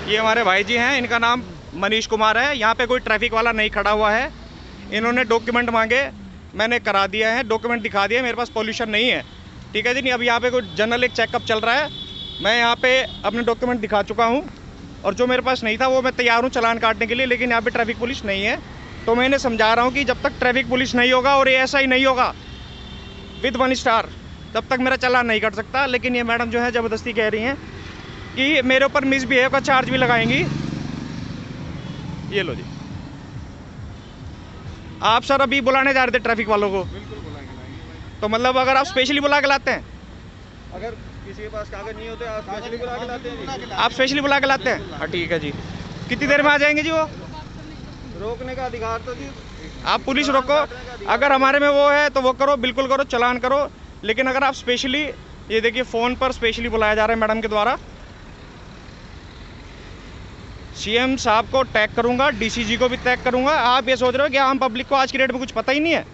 ये हमारे भाई जी हैं, इनका नाम मनीष कुमार है। यहाँ पे कोई ट्रैफिक वाला नहीं खड़ा हुआ है। इन्होंने डॉक्यूमेंट मांगे, मैंने करा दिया है, डॉक्यूमेंट दिखा दिया, मेरे पास पोल्यूशन नहीं है। ठीक है जी। नहीं, अब यहाँ पे कोई जनरल एक चेकअप चल रहा है, मैं यहाँ पे अपने डॉक्यूमेंट दिखा चुका हूँ और जो मेरे पास नहीं था वो मैं तैयार हूँ चालान काटने के लिए, लेकिन यहाँ पे ट्रैफिक पुलिस नहीं है। तो मैं इन्हें समझा रहा हूँ कि जब तक ट्रैफिक पुलिस नहीं होगा और ये ऐसा ही नहीं होगा विद 1 स्टार, तब तक मेरा चालान नहीं कट सकता। लेकिन ये मैडम जो है ज़बरदस्ती कह रही हैं कि मेरे ऊपर मिसबिहेव का चार्ज भी लगाएंगी। ये लो जी, आप सर अभी बुलाने जा रहे थे ट्रैफिक वालों को? बिल्कुल बुलाएंगे। तो मतलब अगर आप स्पेशली बुला के लाते हैं, अगर किसी के पास कागज नहीं होते आप स्पेशली बुला के लाते हैं। आप स्पेशली बुला के लाते हैं? हाँ ठीक है जी। कितनी देर में आ जाएंगे जी वो? रोकने का अधिकार तो जी आप पुलिस रोको, अगर हमारे में वो है तो वो करो, बिल्कुल करो, चालान करो। लेकिन अगर आप स्पेशली, ये देखिए फ़ोन पर स्पेशली बुलाया जा रहा है मैडम के द्वारा, सीएम साहब को टैग करूंगा, डीसीजी को भी टैग करूंगा। आप ये सोच रहे हो कि आम पब्लिक को आज की डेट में कुछ पता ही नहीं है?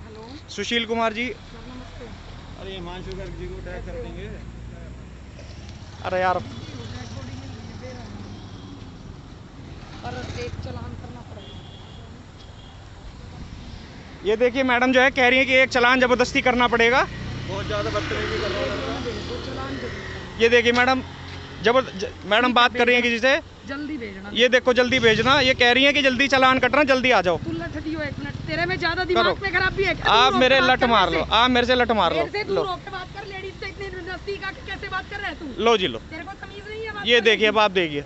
हेलो सुशील कुमार जी। सर नमस्ते। अरे हिमांशु गर्ग जी को टैग कर देंगे। अरे यार, पर एक चालान करना पड़ेगा। ये देखिए मैडम जो है कह रही है कि एक चालान ज़बरदस्ती करना पड़ेगा। बहुत ज़्यादा बदतमीजी कर रहा है लड़का। वो चालान दे देता ये देखिए मैडम मैडम बात कर रही है किसी से, हूं। जल्दी भेजना। ये देखो जल्दी भेजना। ये कह रही है कि जल्दी चालान कटना, जल्दी आ जाओ। तू लठ दियो 1 मिनट, तेरे में ज्यादा करो। दिमाग में खराबी है क्या? आप तू मेरे रोक के लठ बात मार कर लो, मेरे आप मेरे से लठ मार से। मेरे से लो। तू लो रोक के बात कर, लेडीज से इतनी नजदीक आके कैसे बात कर रहा है तू? लो जी लो। तेरे को तमीज नहीं है बात ये करने देखिए, की? अब आप देखिए,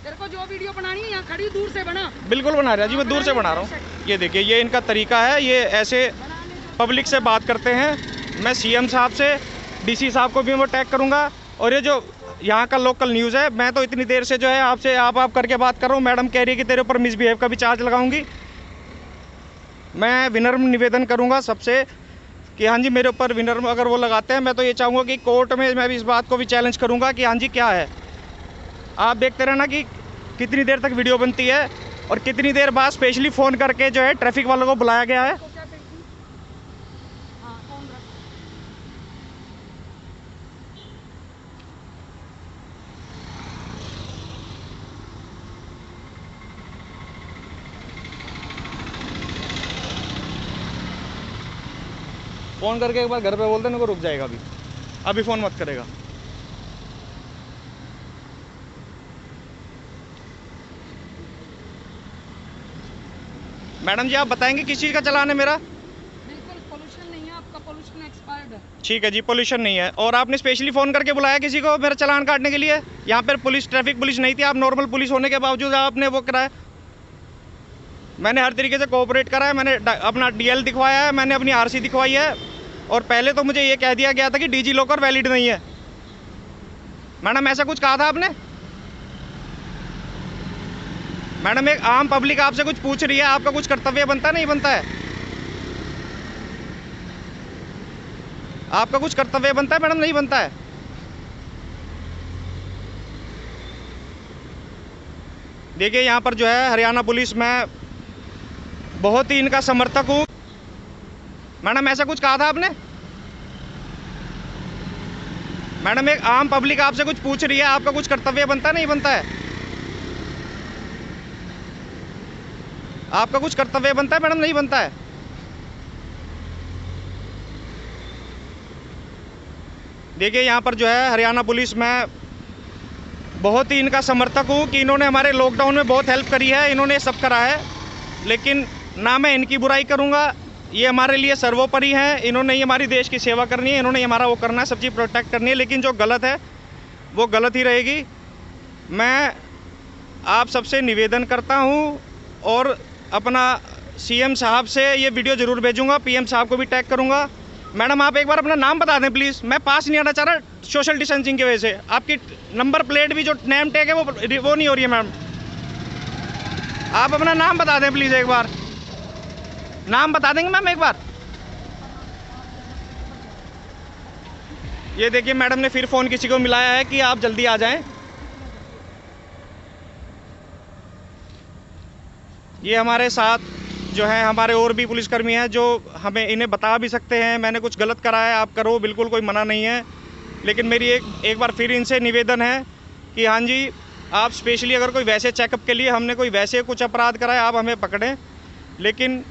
तेरे को जो वीडियो बनानी है यहाँ खड़ी दूर से बना। बिल्कुल बना रहा जी, मैं दूर से बना रहा हूँ। ये देखिए, ये इनका तरीका है, ये ऐसे पब्लिक से बात करते हैं। मैं सीएम साहब से, डीसी साहब को भी मैं टैग करूँगा। और ये जो यहाँ का लोकल न्यूज़ है, मैं तो इतनी देर से जो है आपसे आप करके बात कर रहा हूँ। मैडम कह रही है कि तेरे ऊपर मिसबिहेव का भी चार्ज लगाऊंगी। मैं विनम्र निवेदन करूँगा सबसे कि हाँ जी, मेरे ऊपर विनम्र अगर वो लगाते हैं, मैं तो ये चाहूँगा कि कोर्ट में मैं भी इस बात को भी चैलेंज करूँगा कि हाँ जी क्या है। आप देखते रहना कि कितनी देर तक वीडियो बनती है और कितनी देर बाद स्पेशली फ़ोन करके जो है ट्रैफिक वालों को बुलाया गया है। तो क्या टेंशन? हाँ कौन रख? फ़ोन करके एक बार घर पे बोल देने को, रुक जाएगा अभी फ़ोन मत करेगा। मैडम जी आप बताएंगे किस चीज़ का चालान है मेरा? बिल्कुल पोल्यूशन नहीं है आपका, पोल्यूशन एक्सपायर्ड है। ठीक है जी, पोल्यूशन नहीं है। और आपने स्पेशली फ़ोन करके बुलाया किसी को मेरा चालान काटने के लिए? यहाँ पर पुलिस, ट्रैफिक पुलिस नहीं थी, आप नॉर्मल पुलिस होने के बावजूद आपने वो कराया। मैंने हर तरीके से कोऑपरेट करा है, मैंने अपना डीएल दिखवाया है, मैंने अपनी आरसी दिखवाई है। और पहले तो मुझे ये कह दिया गया था कि डीजी लॉकर वैलिड नहीं है। मैडम ऐसा कुछ कहा था आपने? मैडम एक आम पब्लिक आपसे कुछ पूछ रही है, आपका कुछ कर्तव्य बनता नहीं बनता है? आपका कुछ कर्तव्य बनता है मैडम, नहीं बनता है? देखिए यहाँ पर जो है हरियाणा पुलिस, मैं बहुत ही इनका समर्थक हूँ। मैडम ऐसा कुछ कहा था आपने? मैडम एक आम पब्लिक आपसे कुछ पूछ रही है, आपका कुछ कर्तव्य बनता नहीं बनता है? आपका कुछ कर्तव्य बनता है मैडम, नहीं बनता है? देखिए यहाँ पर जो है हरियाणा पुलिस, मैं बहुत ही इनका समर्थक हूँ कि इन्होंने हमारे लॉकडाउन में बहुत हेल्प करी है, इन्होंने सब करा है। लेकिन ना मैं इनकी बुराई करूँगा, ये हमारे लिए सर्वोपरि हैं। इन्होंने ही हमारी देश की सेवा करनी है, इन्होंने हमारा वो करना है, सब चीज़ प्रोटेक्ट करनी है। लेकिन जो गलत है वो गलत ही रहेगी। मैं आप सबसे निवेदन करता हूँ और अपना सीएम साहब से ये वीडियो ज़रूर भेजूँगा, पीएम साहब को भी टैग करूँगा। मैडम आप एक बार अपना नाम बता दें प्लीज़, मैं पास नहीं आना चाह रहा सोशल डिस्टेंसिंग की वजह से। आपकी नंबर प्लेट भी जो नेम टैग है वो नहीं हो रही है मैम। आप अपना नाम बता दें प्लीज़, एक बार नाम बता देंगे मैम एक बार? ये देखिए मैडम ने फिर फ़ोन किसी को मिलाया है कि आप जल्दी आ जाएं। ये हमारे साथ जो है हमारे और भी पुलिसकर्मी हैं जो हमें इन्हें बता भी सकते हैं मैंने कुछ गलत करा है, आप करो, बिल्कुल कोई मना नहीं है। लेकिन मेरी एक बार फिर इनसे निवेदन है कि हाँ जी, आप स्पेशली अगर कोई वैसे चेकअप के लिए हमने कोई वैसे कुछ अपराध करा है, आप हमें पकड़ें। लेकिन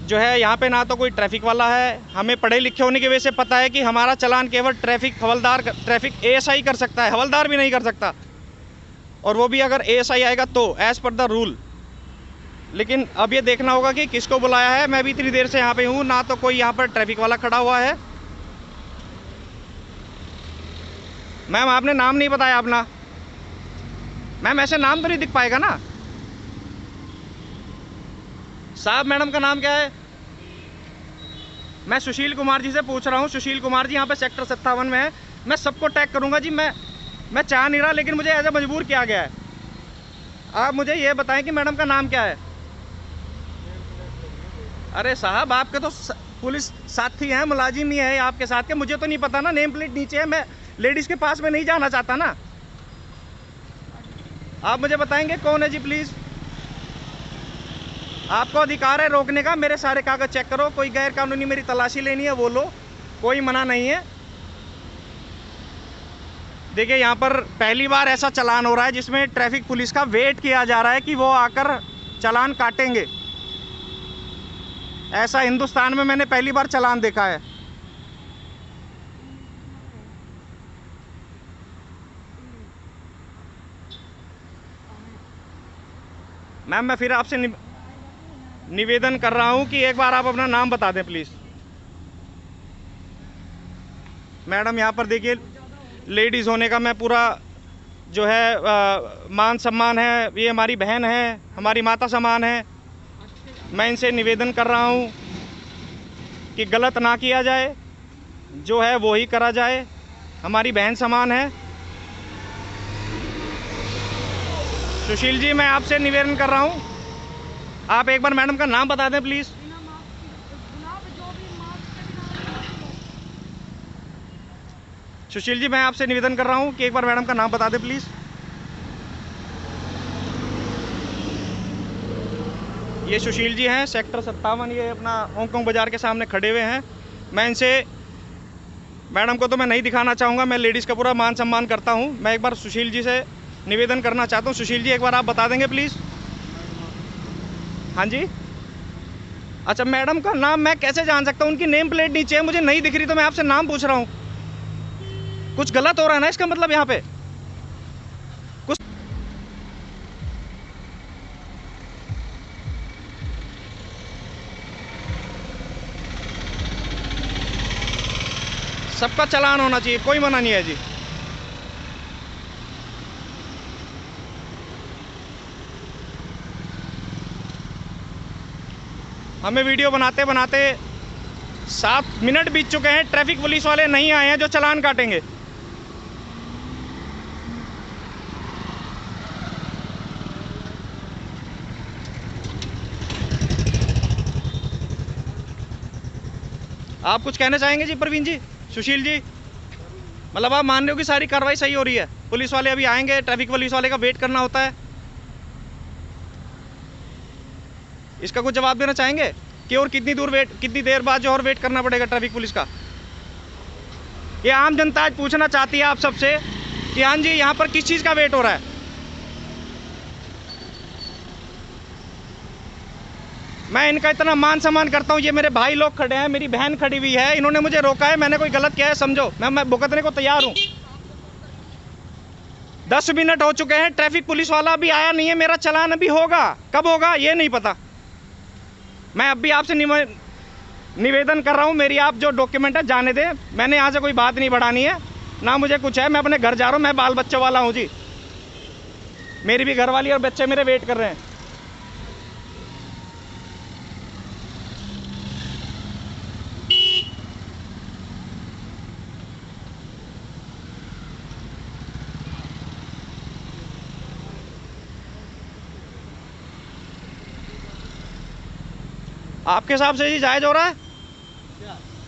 जो है यहाँ पे ना तो कोई ट्रैफिक वाला है, हमें पढ़े लिखे होने की वजह से पता है कि हमारा चालान केवल ट्रैफिक हवलदार, ट्रैफिक एएसआई कर सकता है, हवलदार भी नहीं कर सकता, और वो भी अगर एएसआई आएगा तो एज़ पर द रूल। लेकिन अब ये देखना होगा कि किसको बुलाया है। मैं भी इतनी देर से यहाँ पे हूँ, ना तो कोई यहाँ पर ट्रैफिक वाला खड़ा हुआ है। मैम आपने नाम नहीं बताया अपना। मैम ऐसे नाम तो नहीं दिख पाएगा ना साहब। मैडम का नाम क्या है? मैं सुशील कुमार जी से पूछ रहा हूँ। सुशील कुमार जी यहाँ पे सेक्टर 57 में है। मैं सबको टैग करूँगा जी, मैं चाह नहीं रहा, लेकिन मुझे ऐसा मजबूर किया गया है। आप मुझे ये बताएं कि मैडम का नाम क्या है? अरे साहब, आपके तो पुलिस साथी हैं, मुलाजिम ही है आपके साथ के, मुझे तो नहीं पता ना। नेम प्लेट नीचे है, मैं लेडीज़ के पास में नहीं जाना चाहता ना। आप मुझे बताएंगे कौन है जी प्लीज़? आपको अधिकार है रोकने का। मेरे सारे कागज चेक करो, कोई गैर कानूनी मेरी तलाशी लेनी है वो लो, कोई मना नहीं है। देखिए यहाँ पर पहली बार ऐसा चालान हो रहा है जिसमें ट्रैफिक पुलिस का वेट किया जा रहा है कि वो आकर चालान काटेंगे। ऐसा हिंदुस्तान में मैंने पहली बार चालान देखा है। मैम मैं फिर आपसे निवेदन कर रहा हूं कि एक बार आप अपना नाम बता दें प्लीज़। मैडम यहाँ पर देखिए, लेडीज़ होने का मैं पूरा जो है मान सम्मान है, ये हमारी बहन है, हमारी माता समान है। मैं इनसे निवेदन कर रहा हूँ कि गलत ना किया जाए, जो है वो ही करा जाए, हमारी बहन समान है। सुशील जी, मैं आपसे निवेदन कर रहा हूँ, आप एक बार मैडम का नाम बता दें प्लीज़। सुशील जी, मैं आपसे निवेदन कर रहा हूँ कि एक बार मैडम का नाम बता दें प्लीज़। ये सुशील जी हैं, सेक्टर 57, ये अपना हांगकांग बाज़ार के सामने खड़े हुए हैं। मैं इनसे, मैडम को तो मैं नहीं दिखाना चाहूँगा, मैं लेडीज़ का पूरा मान सम्मान करता हूँ। मैं एक बार सुशील जी से निवेदन करना चाहता हूँ। सुशील जी, एक बार आप बता देंगे प्लीज़? हाँ जी। अच्छा, मैडम का नाम मैं कैसे जान सकता हूँ? उनकी नेम प्लेट नीचे है, मुझे नहीं दिख रही, तो मैं आपसे नाम पूछ रहा हूँ। कुछ गलत हो रहा है ना इसका मतलब यहाँ पे कुछ। सबका चालान होना चाहिए, कोई मना नहीं है जी। हमें वीडियो बनाते बनाते 7 मिनट बीत चुके हैं, ट्रैफिक पुलिस वाले नहीं आए हैं जो चालान काटेंगे। आप कुछ कहना चाहेंगे जी प्रवीण जी, सुशील जी? मतलब आप मान रहे हो कि सारी कार्रवाई सही हो रही है? पुलिस वाले अभी आएंगे, ट्रैफिक पुलिस वाले का वेट करना होता है। इसका कुछ जवाब देना चाहेंगे कि और कितनी देर बाद जो और वेट करना पड़ेगा ट्रैफिक पुलिस का? ये आम जनता आज पूछना चाहती है आप सबसे कि हाँ जी, यहाँ पर किस चीज़ का वेट हो रहा है? मैं इनका इतना मान सम्मान करता हूँ। ये मेरे भाई लोग खड़े हैं, मेरी बहन खड़ी हुई है, इन्होंने मुझे रोका है, मैंने कोई गलत किया है समझो, मैं भुगतने को तैयार हूँ। 10 मिनट हो चुके हैं, ट्रैफिक पुलिस वाला अभी आया नहीं है, मेरा चालान अभी होगा, कब होगा ये नहीं पता। मैं अभी आपसे निवेदन कर रहा हूँ, मेरी आप जो डॉक्यूमेंट है जाने दें। मैंने यहाँ से कोई बात नहीं बढ़ानी है ना, मुझे कुछ है, मैं अपने घर जा रहा हूँ, मैं बाल बच्चों वाला हूँ जी। मेरी भी घरवाली और बच्चे मेरे वेट कर रहे हैं। आपके हिसाब से जी जायज़ हो रहा है?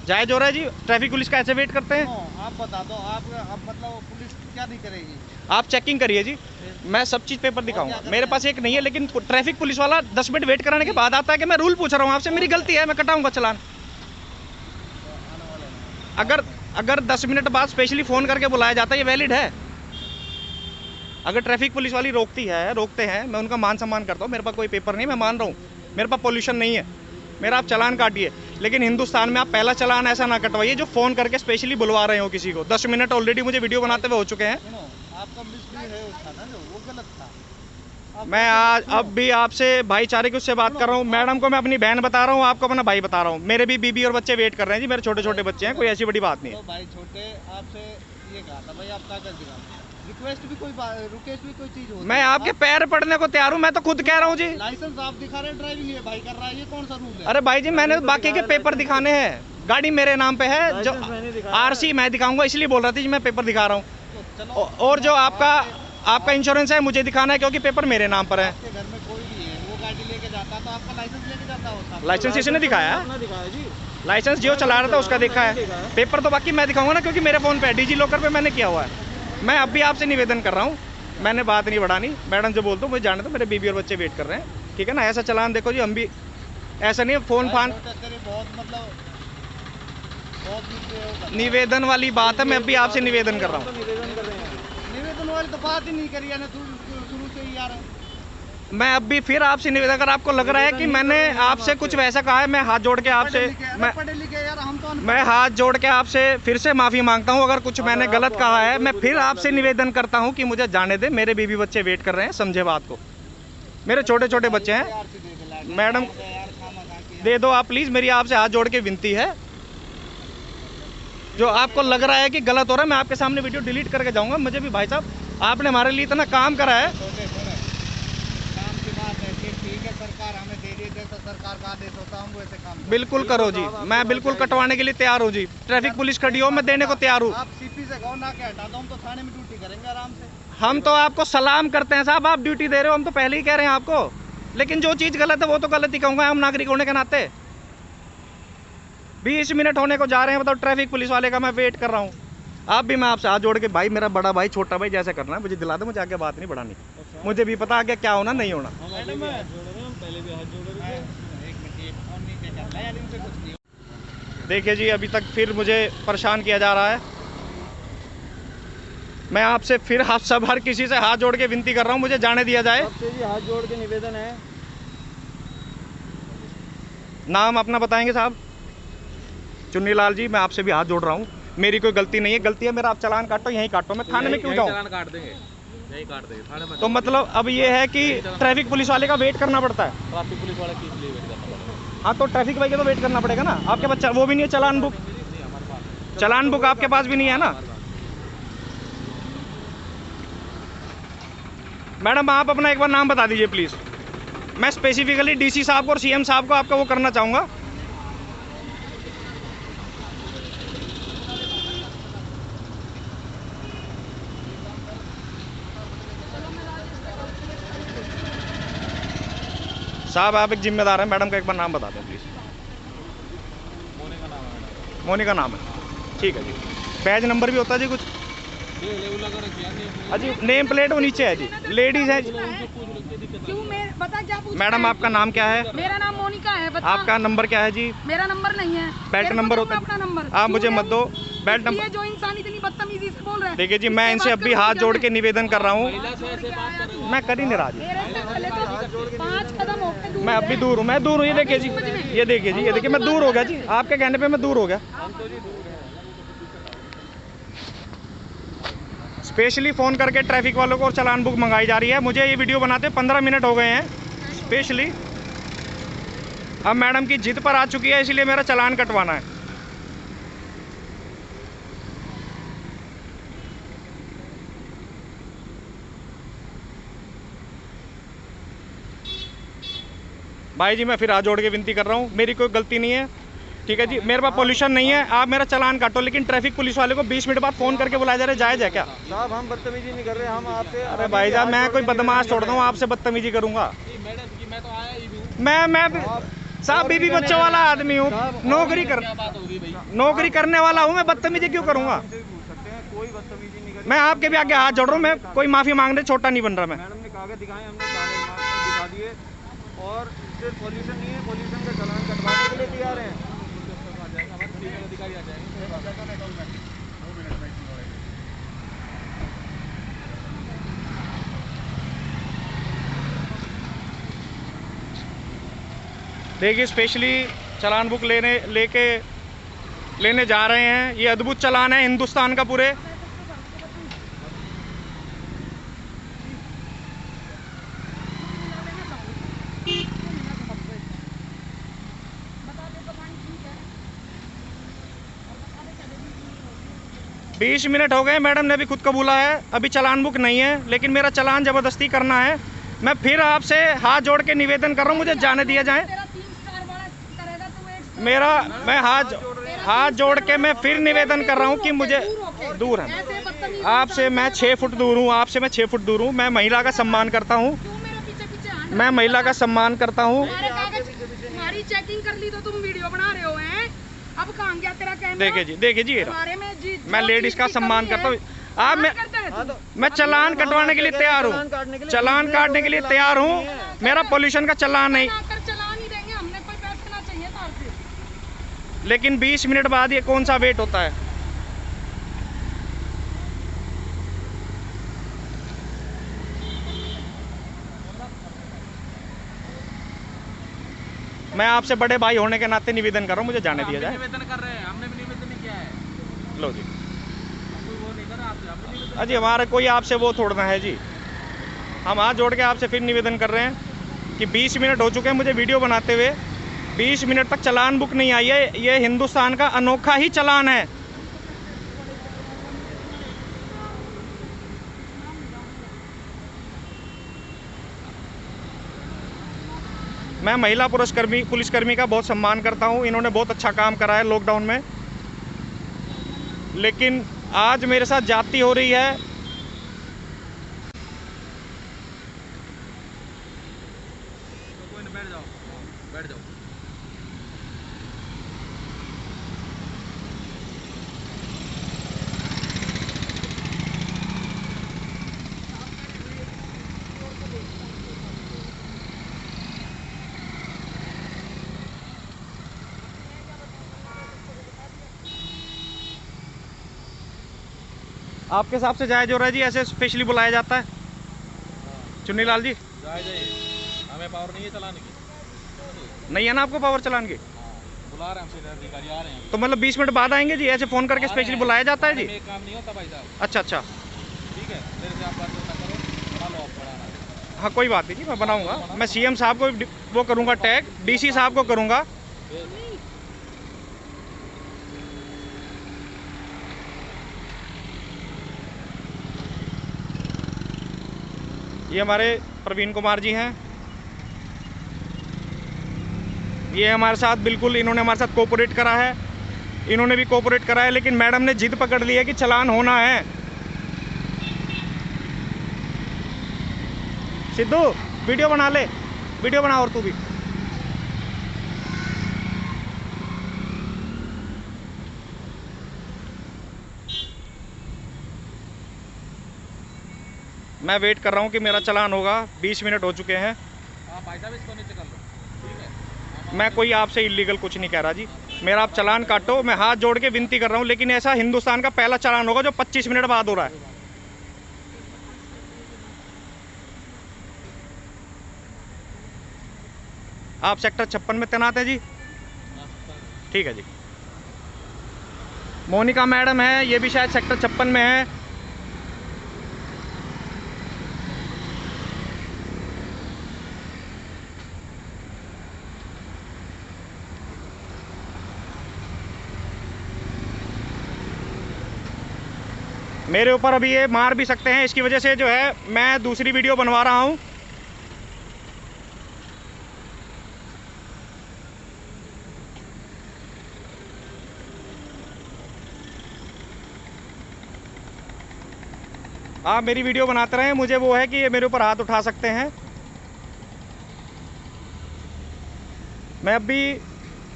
जायज हो रहा है जी? ट्रैफिक पुलिस का ऐसे वेट करते हैं? आप बता दो, आप मतलब पुलिस क्या नहीं करेगी? आप चेकिंग करिए जी, मैं सब चीज़ पेपर दिखाऊंगा। मेरे पास एक नहीं है, लेकिन ट्रैफिक पुलिस वाला 10 मिनट वेट कराने के बाद आता है कि मैं रूल पूछ रहा हूँ आपसे, मेरी गलती है, मैं कटाऊंगा चालान। अगर 10 मिनट बाद स्पेशली फ़ोन करके बुलाया जाता है, ये वैलिड है? अगर ट्रैफिक पुलिस वाली रोकते हैं, मैं उनका मान सम्मान करता हूँ। मेरे पास कोई पेपर नहीं, मैं मान रहा हूँ, मेरे पास पोल्यूशन नहीं है, मेरा आप चालान काटिए। लेकिन हिंदुस्तान में आप पहला चालान ऐसा ना कटवाइए जो फ़ोन करके स्पेशली बुलवा रहे हो किसी को। 10 मिनट ऑलरेडी मुझे वीडियो बनाते हुए हो चुके हैं। आपका मिसबिहेव है उसका ना, जो वो गलत था। मैं आज अब भी आपसे भाईचारे की उससे बात कर रहा हूँ। मैडम को मैं अपनी बहन बता रहा हूँ, आपको अपना भाई बता रहा हूँ। मेरे भी बीबी और बच्चे वेट कर रहे हैं जी, मेरे छोटे छोटे बच्चे हैं, कोई ऐसी बड़ी बात नहीं है। तो भाई छोटे आपसे ये कहा था भाई आप कागज दिखाओ, रिक्वेस्ट भी कोई चीज होती मैं आपके पैर पड़ने को तैयार हूँ, मैं तो खुद कह रहा हूँ जी। लाइसेंस आप दिखा रहे हैं, ड्राइविंग ये भाई कर रहा है, ये कौन सा रूल है? अरे भाई जी, मैंने बाकी के पेपर दिखाने हैं, गाड़ी मेरे नाम पे है, जो आरसी मैं दिखाऊंगा, इसलिए बोल रहा था जी मैं पेपर दिखा रहा हूँ। और जो आपका इंश्योरेंस है मुझे दिखाना है, क्योंकि पेपर मेरे नाम पर है। आपके घर में कोई भी है, वो गाड़ी लेके जाता तो आपका लाइसेंस लेके जाता होता। लाइसेंस इसने दिखाया जी, लाइसेंस जो चला रहा था उसका देखा है, पेपर तो बाकी मैं दिखाऊंगा ना, क्योंकि मेरे फ़ोन पे डिजी लॉकर पे मैंने किया हुआ है। मैं अब भी आपसे निवेदन कर रहा हूँ, मैंने बात नहीं बढ़ानी। मैडम जो बोल दो मुझे जाने दो, मेरे बीबी और बच्चे वेट कर रहे हैं, ठीक है ना? ऐसा चलान देखो जी, हम भी ऐसा नहीं है फ़ोन फान निवेदन वाली बात है। मैं अब भी आपसे निवेदन कर रहा हूँ। निवेदन वाली तो बात ही नहीं करी है ना शुरू से ही यार। मैं अब भी फिर आपसे निवेदन, अगर आपको लग रहा है कि मैंने आपसे कुछ वैसा कहा है, मैं हाथ जोड़ के आपसे पढ़े लिखे यार हम तो मैं हाथ जोड़ के आपसे फिर से माफ़ी मांगता हूं। अगर कुछ मैंने गलत कहा है, मैं फिर आपसे निवेदन करता हूं कि मुझे जाने दे। मेरे बीबी बच्चे वेट कर रहे हैं, समझे बात को। मेरे छोटे छोटे बच्चे हैं। मैडम दे दो आप प्लीज़, मेरी आपसे हाथ जोड़ के विनती है। जो आपको लग रहा है कि गलत हो रहा है, मैं आपके सामने वीडियो डिलीट करके जाऊँगा। मुझे भी भाई साहब, आपने हमारे लिए इतना काम करा है। सरकार हमें दे रही है, जैसा सरकार का आदेश होता है हम वैसे काम बिल्कुल करो जी, मैं बिल्कुल कटवाने के लिए तैयार हूँ जी। ट्रैफिक पुलिस खड़ी हो, मैं देने को तैयार हूँ। आप सीपी से कहो ना के हटा दो, हम तो थाने में ड्यूटी करेंगे आराम से। हम तो आपको सलाम करते हैं साहब, आप ड्यूटी दे रहे हो, हम तो पहले ही कह रहे हैं आपको। लेकिन जो चीज़ गलत है वो तो गलत ही कहूँगा, हम नागरिक होने के नाते। 20 मिनट होने को जा रहे हैं, बताओ ट्रैफिक पुलिस वाले का मैं वेट कर रहा हूँ। आप भी, मैं आपसे हाथ जोड़ के, भाई मेरा बड़ा भाई छोटा भाई जैसे करना है मुझे दिला दो, मुझे आगे बात नहीं बढ़ानी। मुझे भी पता आगे क्या होना नहीं होना। देखिए जी, अभी तक फिर मुझे परेशान किया जा रहा है। मैं आपसे फिर आप सब हर किसी से हाथ जोड़ के विनती कर रहा हूँ, मुझे जाने दिया जाए। जी हाथ जोड़ के निवेदन है। नाम अपना बताएंगे साहब? चुन्नी लाल जी, मैं आपसे भी हाथ जोड़ रहा हूँ, मेरी कोई गलती नहीं है। गलती है मेरा, आप चालान काटो, यहीं काटो, मैं थाने में क्यों जाऊँ? चालान काट देंगे, यहीं काट देंगे थाने में। तो मतलब अब ये है कि ट्रैफिक पुलिस वाले का वेट करना पड़ता है। ट्रैफिक पुलिस वाला किस लिए वेट करना पड़ेगा? हाँ, तो ट्रैफिक भाई का तो वेट करना पड़ेगा ना। आपके पास वो भी नहीं है चालान बुक? चालान बुक आपके पास भी नहीं है ना? मैडम आप अपना एक बार नाम बता दीजिए प्लीज़। मैं स्पेसिफिकली डीसी साहब को और सीएम साहब को आपका वो करना चाहूँगा। साहब आप एक जिम्मेदार हैं, मैडम का एक बार नाम बता दें प्लीज़। मोनिका नाम है। मोनिका नाम है, ठीक है जी। बैज नंबर भी होता है जी कुछ? अजी नेम प्लेट वो नीचे है जी, लेडीज है। क्यों मैं बता क्या पूछ? मैडम आपका नाम क्या है? मेरा नाम मोनिका है। बता। आपका नंबर क्या है जी? मेरा नंबर नहीं है। बेल्ट नंबर होता है? अपना नंबर आप मुझे मत दो बेल्ट ये नंबर। जो इंसान इतनी बदतमीजी से बोल रहे हैं। देखिए जी, मैं इनसे अभी हाथ जोड़ के निवेदन कर रहा हूँ, मैं कर ही नहीं रहा जी। मेरे से पहले तो 5 कदम हो गए दूर मैं अभी दूर हूँ, मैं दूर हूँ। ये देखिए जी, ये देखिए जी, ये देखिए मैं दूर हो गया जी, आपके कहने पे मैं दूर हो गया। स्पेशली फ़ोन करके ट्रैफिक वालों को चालान बुक मंगाई जा रही है। मुझे ये वीडियो बनाते 15 मिनट हो गए हैं स्पेशली। अब मैडम की जिद पर आ चुकी है, इसलिए मेरा चालान कटवाना है। भाई जी मैं फिर हाथ जोड़ के विनती कर रहा हूँ, मेरी कोई गलती नहीं है, ठीक है जी। मेरे पास पोल्यूशन नहीं है, आप मेरा चालान काटो। लेकिन ट्रैफिक पुलिस वाले को 20 मिनट बाद फ़ोन करके बुलाया जा रहा है, जायज़ है क्या? साहब हम बदतमीजी नहीं कर रहे, हम आपसे। अरे भाई साहब, मैं कोई बदमाश छोड़ दूँ, आपसे बदतमीजी करूँगा? मैडम की मैं तो आया ही हूँ। साहब बीबी बच्चों वाला आदमी हूँ, नौकरी कर क्या बात होगी भाई? नौकरी करने वाला हूँ मैं, बदतमीजी क्यों करूँगा? कोई बदतमीजी नहीं करी। मैं आपके भी आगे हाथ जोड़ रहा हूँ, मैं कोई माफी मांगने छोटा नहीं बन रहा मैं। मैडम ने कागज दिखाए, हमने कागज दिखा दिए और सिर्फ पॉल्यूशन नहीं है, पॉल्यूशन का चालान कटवाने के लिए तैयार हैं। हमारे पुलिस अधिकारी आ जाएंगे। देखिए स्पेशली चालान बुक लेने जा रहे हैं। ये अद्भुत चालान है हिंदुस्तान का पूरे। बता दे तो 20 मिनट हो गए, मैडम ने भी खुद कबूला है अभी चालान बुक नहीं है, लेकिन मेरा चालान ज़बरदस्ती करना है। मैं फिर आपसे हाथ जोड़ के निवेदन कर रहा हूँ, मुझे जाने दिया जाए। तेरा 3 स्टार वाला करेगा तो एक मैं हाथ जोड़ के मैं फिर निवेदन कर रहा हूँ कि मुझे दूर है ऐसे बदतमीजी आपसे। मैं 6 फुट दूर हूँ आपसे, मैं 6 फुट दूर हूँ। मैं महिला का सम्मान करता हूँ, क्यों मेरे पीछे पीछे हाथ मैं महिला का सम्मान करता हूँ। तुम्हारे कागज तुम्हारी चेकिंग कर ली तो तुम वीडियो बना रहे हो हैं। अब कहाँ गया तेरा कैमरा? देखिए जी ये रहा। हमारे में जी मैं जो लेडीज चीज़ का की सम्मान कमी करता हूँ। है, आप सम्मान करता है तू। मैं चालान कटवाने के लिए तैयार हूँ, चालान काटने के लिए तैयार हूँ। मेरा पोल्यूशन का चालान नहीं, आकर चला नहीं देंगे, हमने कोई पैसे ना चाहिए तार से। लेकिन 20 मिनट बाद ये कौन सा वेट होता है? मैं आपसे बड़े भाई होने के नाते निवेदन कर रहा हूँ, मुझे जाने दिया जाए। निवेदन कर रहे हैं, हमने भी निवेदन नहीं किया है। लो जी। कोई वो नहीं कर रहा आपसे, हमने निवेदन। अजी हमारा कोई आपसे वो थोड़ना है जी। हम हाथ जोड़ के आपसे फिर निवेदन कर रहे हैं कि 20 मिनट हो चुके हैं मुझे वीडियो बनाते हुए, 20 मिनट तक चालान बुक नहीं आई है। ये हिंदुस्तान का अनोखा ही चालान है। मैं महिला पुलिसकर्मी का बहुत सम्मान करता हूं, इन्होंने बहुत अच्छा काम करा है लॉकडाउन में, लेकिन आज मेरे साथ ज्यादती हो रही है। कोई नहीं, बैठ जाओ, बैठ जाओ। आपके हिसाब से जायज हो रहा है जी ऐसे स्पेशली बुलाया जाता है? चुन्नी लाल जी जाइए, हमें पावर नहीं है चलाने की। नहीं है ना आपको पावर चलान की? बुला रहे हैं हमसे, अधिकारी आ रहे हैं। तो मतलब 20 मिनट बाद आएंगे जी? ऐसे फोन करके स्पेशली बुलाया जाता है जी? एक काम नहीं होता भाई साहब। अच्छा अच्छा, ठीक है, मेरे से आप बात ना करो, बना लो आप बढ़ाना। हाँ कोई बात नहीं जी, मैं बनाऊंगा। मैं सीएम साहब को वो करूंगा टैग, डीसी साहब को करूंगा। ये हमारे प्रवीण कुमार जी हैं, ये हमारे साथ बिल्कुल, इन्होंने हमारे साथ कोऑपरेट करा है, इन्होंने भी कोऑपरेट करा है, लेकिन मैडम ने जिद पकड़ ली है कि चालान होना है। सिद्धू वीडियो बना ले, वीडियो बना और तू भी। मैं वेट कर रहा हूँ कि मेरा चालान होगा, 20 मिनट हो चुके हैं। हाँ भाई साहब, इसको नीचे कर लो, ठीक है। मैं कोई आपसे इलीगल कुछ नहीं कह रहा जी, मेरा आप चालान काटो, मैं हाथ जोड़ के विनती कर रहा हूँ, लेकिन ऐसा हिंदुस्तान का पहला चालान होगा जो 25 मिनट बाद हो रहा है। आप सेक्टर 56 में तैनात है जी? ठीक है जी। मोनिका मैडम है, ये भी शायद सेक्टर 56 में है। मेरे ऊपर अभी ये मार भी सकते हैं, इसकी वजह से जो है मैं दूसरी वीडियो बनवा रहा हूँ। आप मेरी वीडियो बनाते रहें, मुझे वो है कि ये मेरे ऊपर हाथ उठा सकते हैं। मैं अभी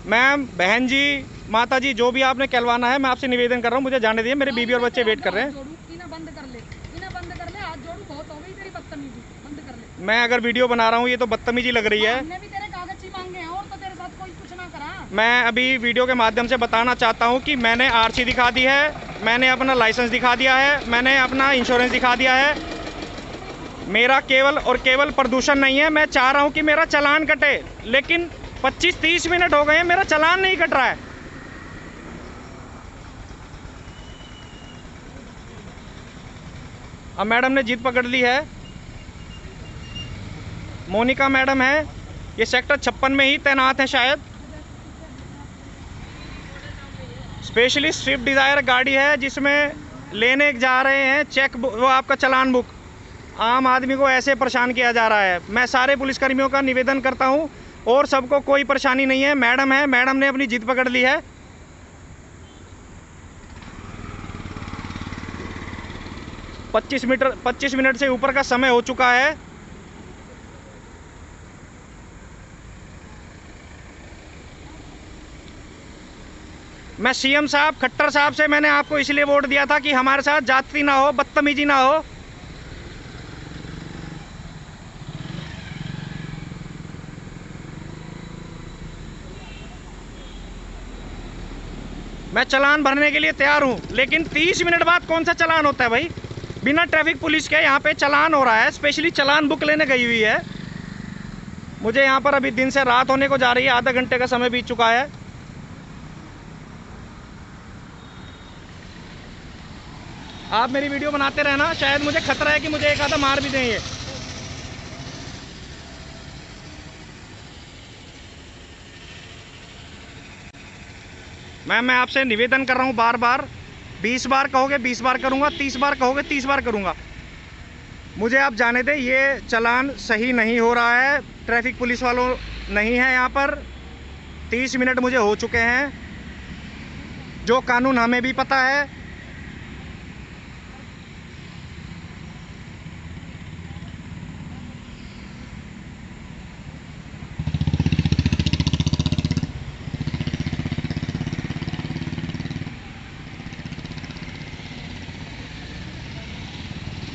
मैम, बहन जी, माता जी, जो भी आपने कहलवाना है, मैं आपसे निवेदन कर रहा हूँ, मुझे जाने दिए, मेरे बीबी और बच्चे वेट कर रहे हैं। बंद कर ले, हाथ जोड़ू, बहुत हो गई तेरी बदतमीजी, बंद कर ले। मैं अगर वीडियो बना रहा हूँ, ये तो बदतमीजी लग रही है। हमने भी तेरे कागज ही मांगे हैं और तो तेरे साथ कोई कुछ ना करा। मैं अभी वीडियो के माध्यम से बताना चाहता हूँ कि मैंने आरसी दिखा दी है, मैंने अपना लाइसेंस दिखा दिया है, मैंने अपना इंश्योरेंस दिखा दिया है। मेरा केवल और केवल प्रदूषण नहीं है। मैं चाह रहा हूँ कि मेरा चालान कटे, लेकिन 25-30 मिनट हो गए हैं, मेरा चालान नहीं कट रहा है। अब मैडम ने जिद पकड़ ली है, मोनिका मैडम है, ये सेक्टर 56 में ही तैनात है शायद। स्पेशली स्विफ्ट डिज़ायर गाड़ी है जिसमें लेने जा रहे हैं चेक बुक, वो आपका चालान बुक। आम आदमी को ऐसे परेशान किया जा रहा है। मैं सारे पुलिसकर्मियों का निवेदन करता हूं, और सबको कोई परेशानी नहीं है। मैडम है, मैडम ने अपनी जिद पकड़ ली है। पच्चीस मिनट से ऊपर का समय हो चुका है। मैं सीएम साहब खट्टर साहब से मैंने आपको इसलिए वोट दिया था कि हमारे साथ जाति ना हो, बदतमीजी ना हो। मैं चालान भरने के लिए तैयार हूं, लेकिन 30 मिनट बाद कौन सा चालान होता है भाई? बिना ट्रैफिक पुलिस के यहाँ पे चालान हो रहा है। स्पेशली चालान बुक लेने गई हुई है। मुझे यहाँ पर अभी दिन से रात होने को जा रही है, आधा घंटे का समय बीत चुका है। आप मेरी वीडियो बनाते रहना, शायद मुझे खतरा है कि मुझे एक आधा मार भी दें ये। मैं आपसे निवेदन कर रहा हूँ बार बार, 20 बार कहोगे 20 बार करूँगा, 30 बार कहोगे 30 बार करूँगा। मुझे आप जाने दें, ये चालान सही नहीं हो रहा है। ट्रैफिक पुलिस वालों नहीं है यहाँ पर। 30 मिनट मुझे हो चुके हैं। जो कानून हमें भी पता है।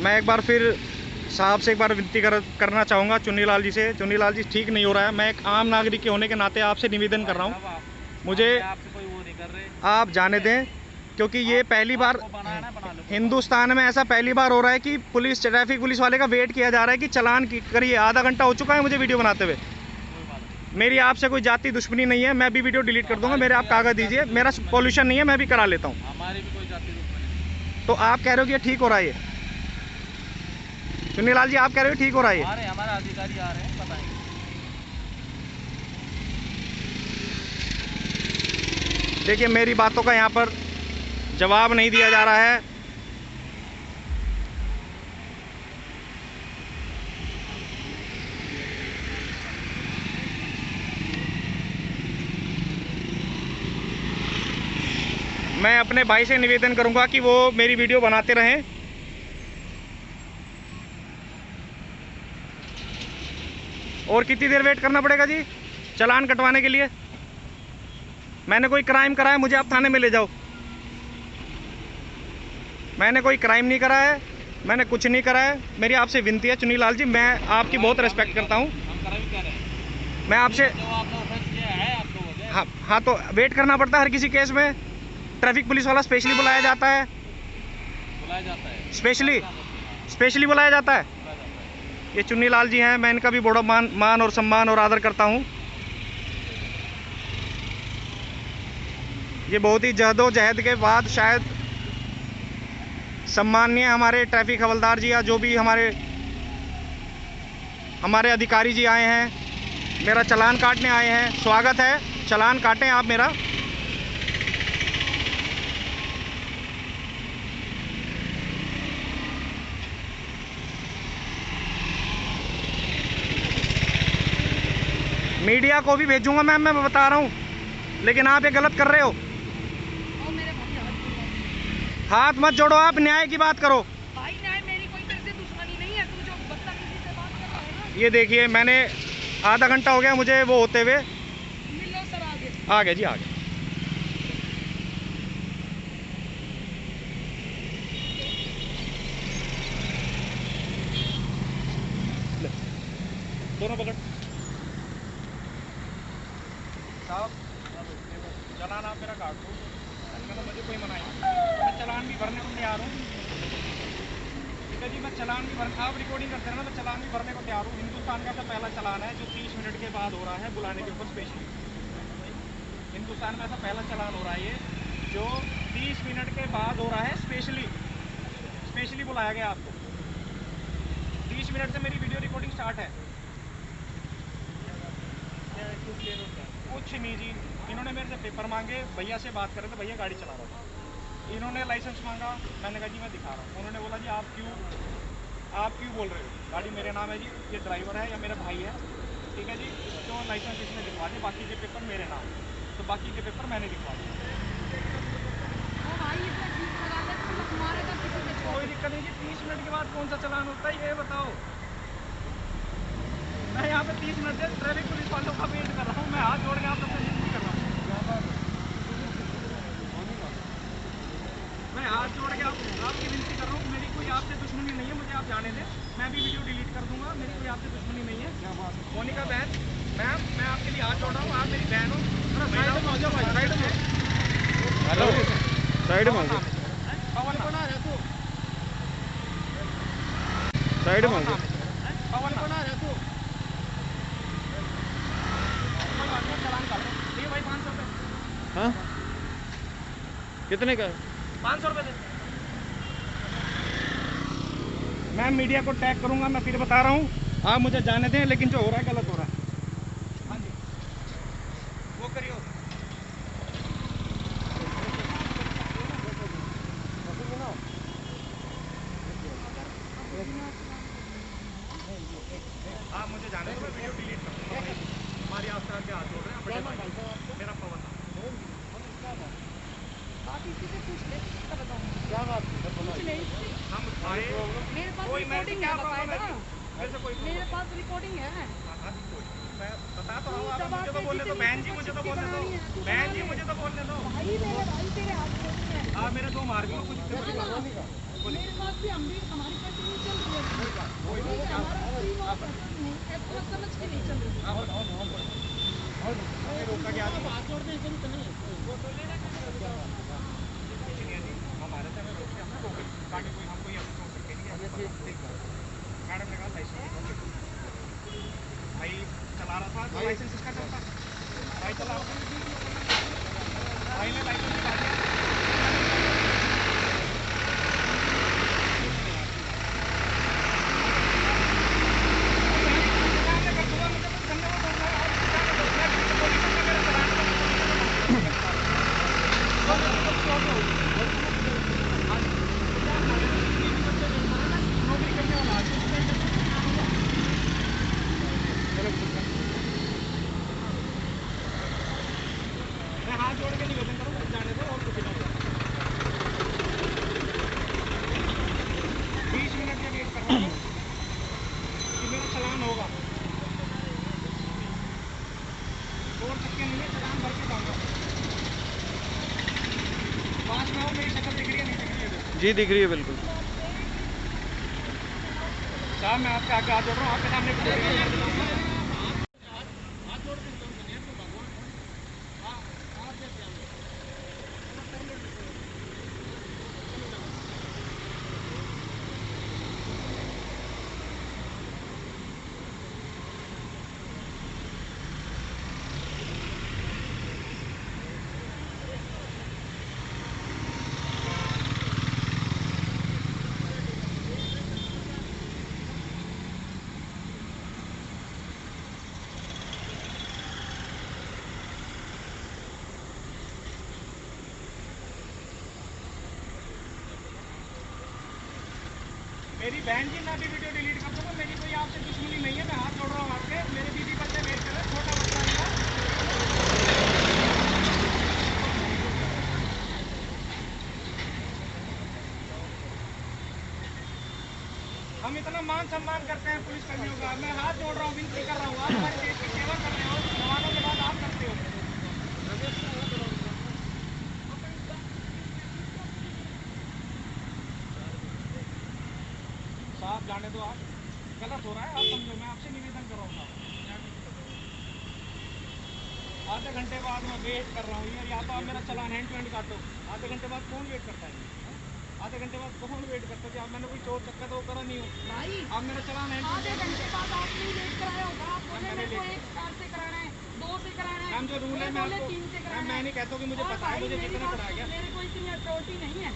मैं एक बार फिर साहब से एक बार विनती करना चाहूँगा, चुन्नीलाल जी से। चुन्नीलाल जी, ठीक नहीं हो रहा है। मैं एक आम नागरिक के होने के नाते आपसे निवेदन कर रहा हूँ, मुझे आप जाने दें, क्योंकि ये पहली बार हिंदुस्तान में ऐसा पहली बार हो रहा है कि पुलिस, ट्रैफिक पुलिस वाले का वेट किया जा रहा है कि चालान करिए। आधा घंटा हो चुका है मुझे वीडियो बनाते हुए। मेरी आपसे कोई जाति दुश्मनी नहीं है, मैं भी वीडियो डिलीट कर दूंगा। मेरे आप कागज दीजिए, मेरा पॉल्यूशन नहीं है, मैं भी करा लेता हूँ। हमारी भी कोई जाति दुश्मनी। तो आप कह रहे हो कि ये ठीक हो रहा है? ये चुन्नीलाल जी, आप कह रहे हो ठीक हो रहा है? हमारे अधिकारी आ रहे हैं, बताएंगे। देखिए, मेरी बातों का यहाँ पर जवाब नहीं दिया जा रहा है। मैं अपने भाई से निवेदन करूंगा कि वो मेरी वीडियो बनाते रहें। और कितनी देर वेट करना पड़ेगा जी चालान कटवाने के लिए? मैंने कोई क्राइम करा है, मुझे आप थाने में ले जाओ। मैंने कोई क्राइम नहीं करा है, मैंने कुछ नहीं करा है। मेरी आपसे विनती है चुन्नीलाल जी, मैं आपकी बहुत रिस्पेक्ट करता हूँ। मैं आपसे हाँ, तो वेट करना पड़ता है हर किसी केस में। ट्रैफिक पुलिस वाला स्पेशली बुलाया जाता है, स्पेशली बुलाया जाता है। ये चुन्नीलाल जी हैं, मैं इनका भी बड़ा मान और सम्मान और आदर करता हूँ। ये बहुत ही जहदोजहद के बाद शायद सम्माननीय हमारे ट्रैफिक हवलदार जी या जो भी हमारे अधिकारी जी आए हैं, मेरा चालान काटने आए हैं। स्वागत है, चालान काटें आप मेरा। मीडिया को भी भेजूंगा मैम, मैं बता रहा हूँ, लेकिन आप ये गलत कर रहे हो। हाथ मत जोड़ो, आप न्याय की बात करो। भाई न्याय, मेरी कोई तेरे से दुश्मनी नहीं है, तू जो बदतमीजी से बात कर रहा है ना। ये देखिए, मैंने आधा घंटा हो गया मुझे वो होते हुए। आ गया जी, आ गया। दोनों पकड़। साहब चलान आप मेरा काट दो, मैंने मुझे कोई मना नहीं, मैं चलान भी भरने को तैयार हूँ। ठीक है जी, मैं चलान भी भरने, आप रिकॉर्डिंग करते हैं ना, मैं चलान भी भरने को तैयार हूँ। हिंदुस्तान का तो पहला चलान है जो 30 मिनट के बाद हो रहा है बुलाने के ऊपर स्पेशली। हिंदुस्तान में ऐसा पहला चलान हो रहा है ये, जो 30 मिनट के बाद हो रहा है स्पेशली बुलाया गया आपको। 30 मिनट से मेरी वीडियो रिकॉर्डिंग स्टार्ट है। कुछ नहीं जी, इन्होंने मेरे से पेपर मांगे, भैया से बात कर रहे थे, भैया गाड़ी चला रहा था, इन्होंने लाइसेंस मांगा, मैंने कहा जी मैं दिखा रहा हूँ। उन्होंने बोला जी आप क्यों बोल रहे हो, गाड़ी मेरे नाम है जी, ये ड्राइवर है या मेरा भाई है, ठीक है जी, तो लाइसेंस इसने दिखवा दिया, बाकी के पेपर मेरे नाम, तो बाकी के पेपर मैंने दिखवा दिया। कोई दिक्कत नहीं जी, 30 मिनट के बाद कौन सा चलान होता है ये बताओ। मैं यहाँ पे 30 मिनट से ट्रैफिक पुलिस वालों का वेट कर रहा हूँ, मैं हाथ जोड़ के आप सबसे विनती कर रहा हूँ, मैं हाथ जोड़ के आपकी विनती कर रहा हूँ। मेरी कोई आपसे दुश्मनी नहीं है, मुझे आप जाने दें, मैं भी वीडियो डिलीट कर दूंगा, मेरी कोई आपसे दुश्मनी नहीं है। मोनिका बहन, मैम मैं आपके लिए हाथ जोड़ रहा हूँ, आप मेरी बहन हो। साइड में हो जाओ भाई, साइड में। हेलो, साइड में हो, पवन बना रहे तू, साइड में हो, पवन बना रहे तू, चलान कर दो। ये भाई 500 रुपये। हाँ कितने का है? 500 रुपये दे। मैं मीडिया को टैग करूंगा, मैं फिर बता रहा हूँ, आप मुझे जाने दें, लेकिन जो हो रहा है गलत हो रहा है। हाँ जी वो करियो। आप मुझे जाने दो, मैं वीडियो डिलीट कर दूंगा। हमारी आप तरह के हाथ जोड़ रहे हैं, बड़े भाई, मेरा पवन नाम। आप इसी से पूछ ले, किसका बताऊं? क्या बात है? पूछ ले इससे। हम आए, मेरे पास कोई मैं रिकॉर्डिंग क्या है, प्रॉब्लम है बताएगा। मेरे से कोई मेरे पास रिकॉर्डिंग है। मैं बता तो रहा हूँ, आप मुझे तो बोलने दो, बहन जी मुझे तो बोलने दो, बहन जी मुझे तो बोलने दो। भाई मेरे भाई तेरे हाथ में है। आप मेरे दो मार भी हो, कुछ मेरे पास भी हम भी हमारी कैसे नहीं चल रही है, हमारा फ्री मौत नहीं ऐसा समझ के नहीं चल रही। रोका गया बात जोड़ दे इधर नहीं हमारे से हमें रोक के हमने रोके ताकि कोई हम कोई अभी रोक सके नहीं। मैडम ने कहा लाइसेंस भाई चला रहा था, लाइसेंस इसका चलता भाई, चला रहा था भाई ने लाइसेंस निकाल दिया। मैं हाथ जोड़ के निवेदन करूँ, मुझे जाने दो और कुछ नहीं। 20 मिनट का वेट कर रहा हूँ कि मेरा चलान होगा। छोड़ सकते नहीं है, चलान भर के जाऊँगा। पास में हो, मेरी शक्ल दिख रही है नहीं दिख रही है? जी दिख रही है बिल्कुल। साहब मैं आपके आगे हाथ जोड़ रहा हूँ, आपके सामने मेरी बहन जी, मैं भी वीडियो डिलीट कर दूंगा, मेरी कोई आपसे दुश्मनी नहीं है, मैं हाथ जोड़ रहा हूँ आपके, मेरे बीबी बच्चे वेट कर रहे हैं, छोटा बच्चा है। हम इतना मान सम्मान करते हैं पुलिस कर्मियों का, मैं हाथ जोड़ रहा हूँ, विनती कर रहा हूँ, आप हमारे देश की सेवा कर रहे हो, जवानों के बाद आप करते हो। आप जाने दो, आप गलत हो रहा है, आप समझो, मैं आपसे निवेदन कर रहा हूँ साहब। आधे घंटे बाद मैं वेट कर रहा हूँ यार, या तो आप मेरा चलान हैंड टू हैंड काटो। आधे घंटे बाद कौन वेट करता है? आधे घंटे बाद कौन वेट करता है? आप मैंने कोई चोर चक्का तो करा नहीं हो भाई, आप मेरा चलान हैंड टू आधे घंटे बाद आपने लेट कराया होगा। आप बोले मेरे को 1 कार से कराना है, 2 से कराना है, मैम जो रूल है मैं बोले आपको 3 से मैम कराना मैं है। नहीं कहता कि मुझे और पता है, भाई, मुझे मेरी जितना बात पता है सुन, क्या मेरे को इतनी अथॉरिटी नहीं है।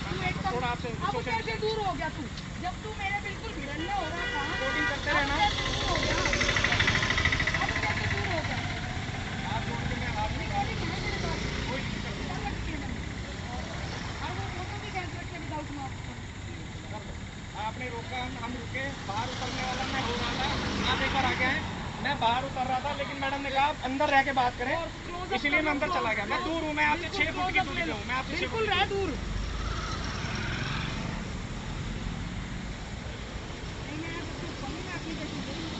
तू एकदम थोड़ा आपसे अब कैसे दूर हो गया तू? जब तू मेरे बिल्कुल भिड़ने हो रहा था, रिपोर्टिंग करते अब रहना। कैसे दूर हो गया? अब कैसे दूर हो गया? आप जोड़ के मैं हाथ में रिकॉर्डिंग है मेरे पास, कोई दिक्कत नहीं। कर रखी है मैंने, और वो फोटो भी खींच रखी है विदाउट मास्क। आपने रोका, हम रुके, बाहर उतरने वाला मैं हो रहा था, आप एक बार आ गए हैं, मैं बाहर उतर रहा था, लेकिन मैडम ने कहा आप अंदर रह के बात करें, इसलिए मैं अंदर चला गया। मैं दूर हूँ, मैं आपसे 6 फुट की दूरी पे हूँ, मैं आपसे 6 फुट बिल्कुल रह दूर। नहीं, मैं एप्लीकेशन दे दूँगी।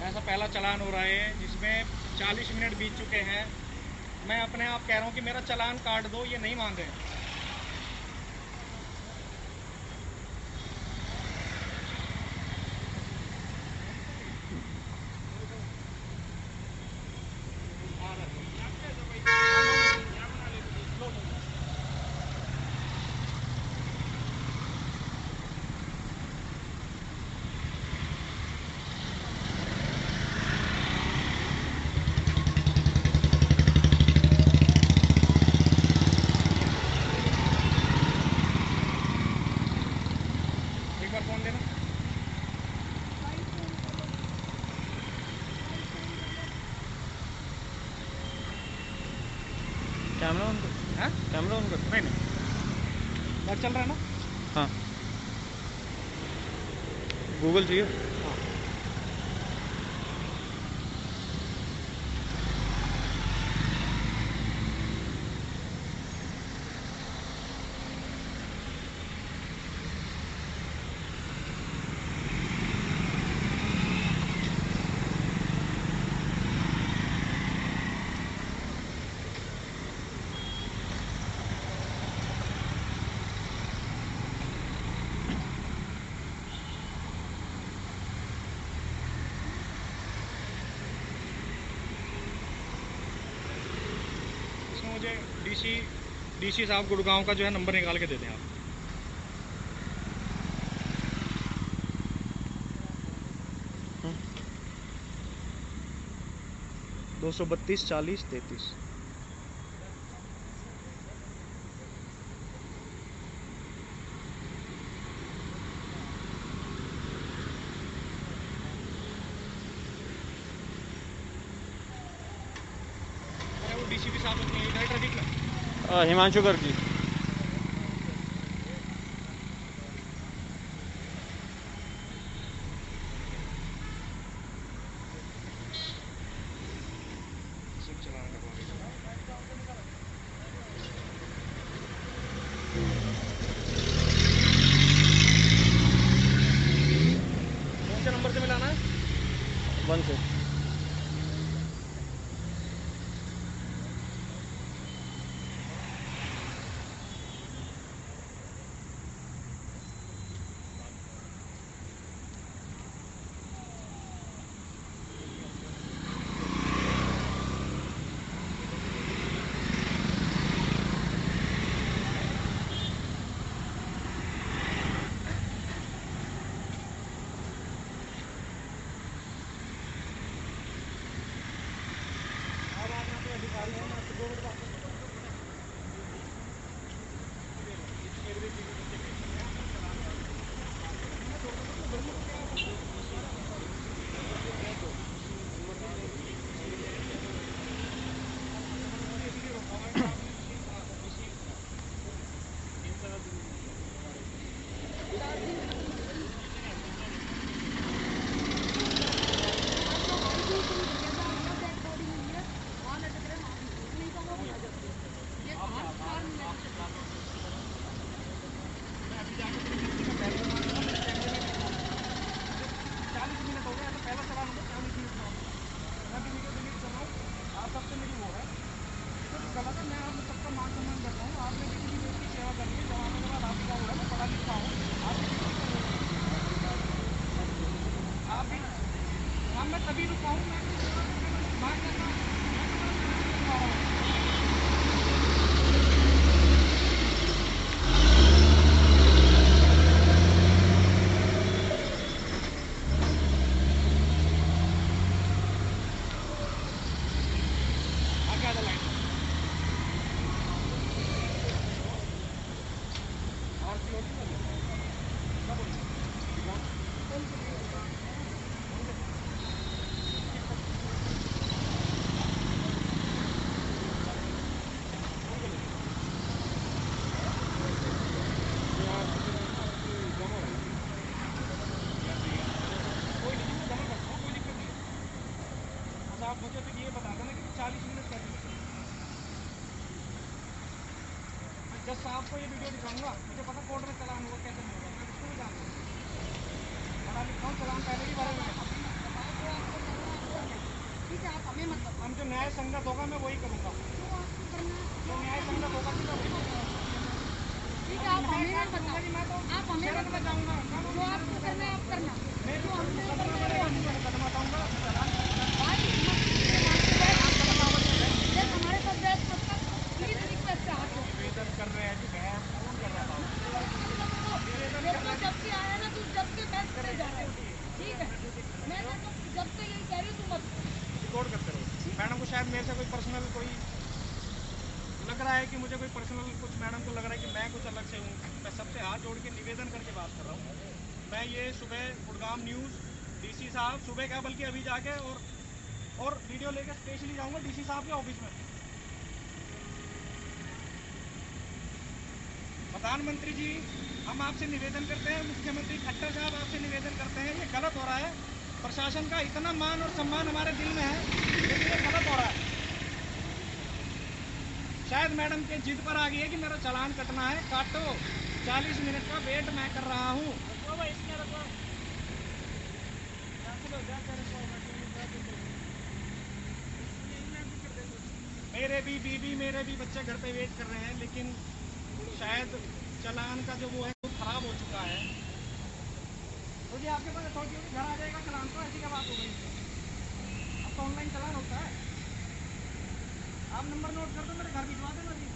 ऐसा पहला चालान हो रहा है जिसमें 40 मिनट बीत चुके हैं। मैं अपने आप कह रहा हूँ कि मेरा चालान काट दो, ये नहीं मान रहे। एक बार फोन देना। कैमरा ऑन कर, हाँ कैमरा ऑन कर। नहीं नहीं, बात चल रहा है ना। हाँ, गूगल चाहिए। इसमें मुझे डीसी साहब गुड़गांव का जो है नंबर निकाल के दे दें आप। 232 40 33। वो डीसीपी साहब अपनी इधर ट्रैफिक में हिमांशु गर्ग जी। सिर्फ चलाना करवा के कौन से नंबर से मिलाना है? 1 से। मुझे तो ये बता देना कि 40 मिनट कैसे लगेंगे। जज साहब को ये वीडियो दिखाऊंगा, मुझे पता कोर्ट में चलान होगा कैसे नहीं होगा, मैं उसको भी जानता हूँ। बड़ा लिखा हूँ, चलान पहले भी भरे हुए हैं। ठीक है, आप हमें मत बताओ। हम जो न्याय संगत होगा मैं वही करूँगा, जो आपको करना है, जो न्याय संगत होगा कि मैं वही करूँगा। ठीक है, आप हमें मत बताओ। आप हमें मत शरण में बताओ। जाऊँगा, जो आपको करना है आप करना। मैं जो हमने करना है वो हम मुकदमा बताऊँगा, चलान भाई, जब हमारे साथ बहस मत कर, प्लीज रिक्वेस्ट है आपको। निवेदन कर रहे हैं जी, बहस कौन कर रहा था? ये तो जब से आया ना, तू जब से बहस करे जा रहा है। ठीक है, मैं तो जब से यही कह रही हूँ, तू मत रिकॉर्ड करते रहो। मैडम को शायद मेरे से कोई पर्सनल कोई लग रहा है कि मुझे कोई पर्सनल कुछ मैडम को लग रहा है कि मैं कुछ अलग से हूँ। मैं सबसे हाथ जोड़ के निवेदन करके बात कर रहा हूँ। मैं ये सुबह गुड़गांव न्यूज़ डीसी साहब सुबह क्या बल्कि अभी जाके और वीडियो लेके स्पेशली जाऊँगा डीसी साहब के ऑफिस में। प्रधानमंत्री जी, हम आपसे निवेदन करते हैं, मुख्यमंत्री खट्टर साहब आपसे निवेदन करते हैं, ये गलत हो रहा है। प्रशासन का इतना मान और सम्मान हमारे दिल में है, लेकिन ये गलत हो रहा है। शायद मैडम के जिद पर आ गई है कि मेरा चालान कटना है, काटो। 40 मिनट का वेट मैं कर रहा हूँ। मेरे भी बीवी मेरे भी बच्चे घर पे वेट कर रहे हैं, लेकिन शायद चालान का जो वो है वो खराब हो चुका है। तो जी आपके पास अथॉरिटी होगी, घर आ जाएगा चालान, तो ऐसी क्या बात हो गई? अब तो ऑनलाइन चालान होता है। आप नंबर नोट कर दो, मेरे घर भिजवा देना जी।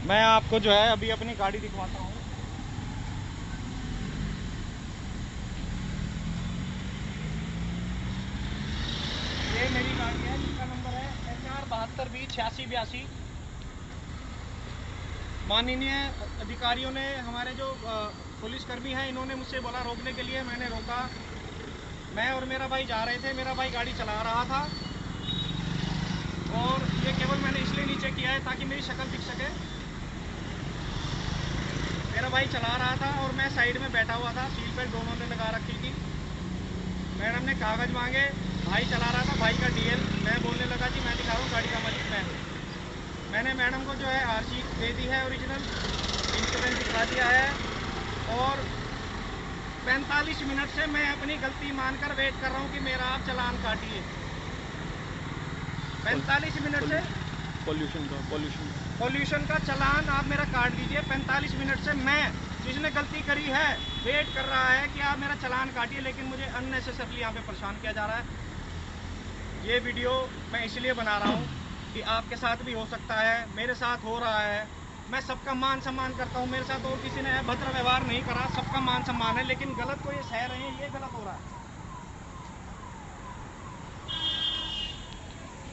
मैं आपको जो है अभी अपनी गाड़ी दिखवाता हूँ। ये मेरी गाड़ी है जिसका नंबर है HR 72208682। माननीय अधिकारियों ने, हमारे जो पुलिसकर्मी हैं, इन्होंने मुझसे बोला रोकने के लिए, मैंने रोका। मैं और मेरा भाई जा रहे थे, मेरा भाई गाड़ी चला रहा था और ये केवल मैंने इसलिए नीचे किया है ताकि मेरी शक्ल दिख सके। मेरा भाई चला रहा था और मैं साइड में बैठा हुआ था, सीट बेल्ट दोनों ने लगा रखी थी। मैडम ने कागज़ मांगे, भाई चला रहा था, भाई का DL। मैं बोलने लगा जी मैं दिखा रहा हूँ, गाड़ी का मालिक मैं हूँ। मैंने मैडम को जो है RC दे दी है, ओरिजिनल इंश्योरेंस दिखा दिया है और 45 मिनट से मैं अपनी गलती मानकर वेट कर रहा हूँ कि मेरा आप चालान काटिए। 45 मिनट से पॉल्यूशन का चालान आप मेरा काट दीजिए। 45 मिनट से मैं, जिसने गलती करी है, वेट कर रहा है कि आप मेरा चालान काटिए, लेकिन मुझे अननेसेसरली यहाँ पे परेशान किया जा रहा है। ये वीडियो मैं इसलिए बना रहा हूँ कि आपके साथ भी हो सकता है, मेरे साथ हो रहा है। मैं सबका मान सम्मान करता हूँ, मेरे साथ और किसी ने अभद्र व्यवहार नहीं करा, सबका मान सम्मान है, लेकिन गलत को ये सह रहे हैं, ये गलत हो रहा है।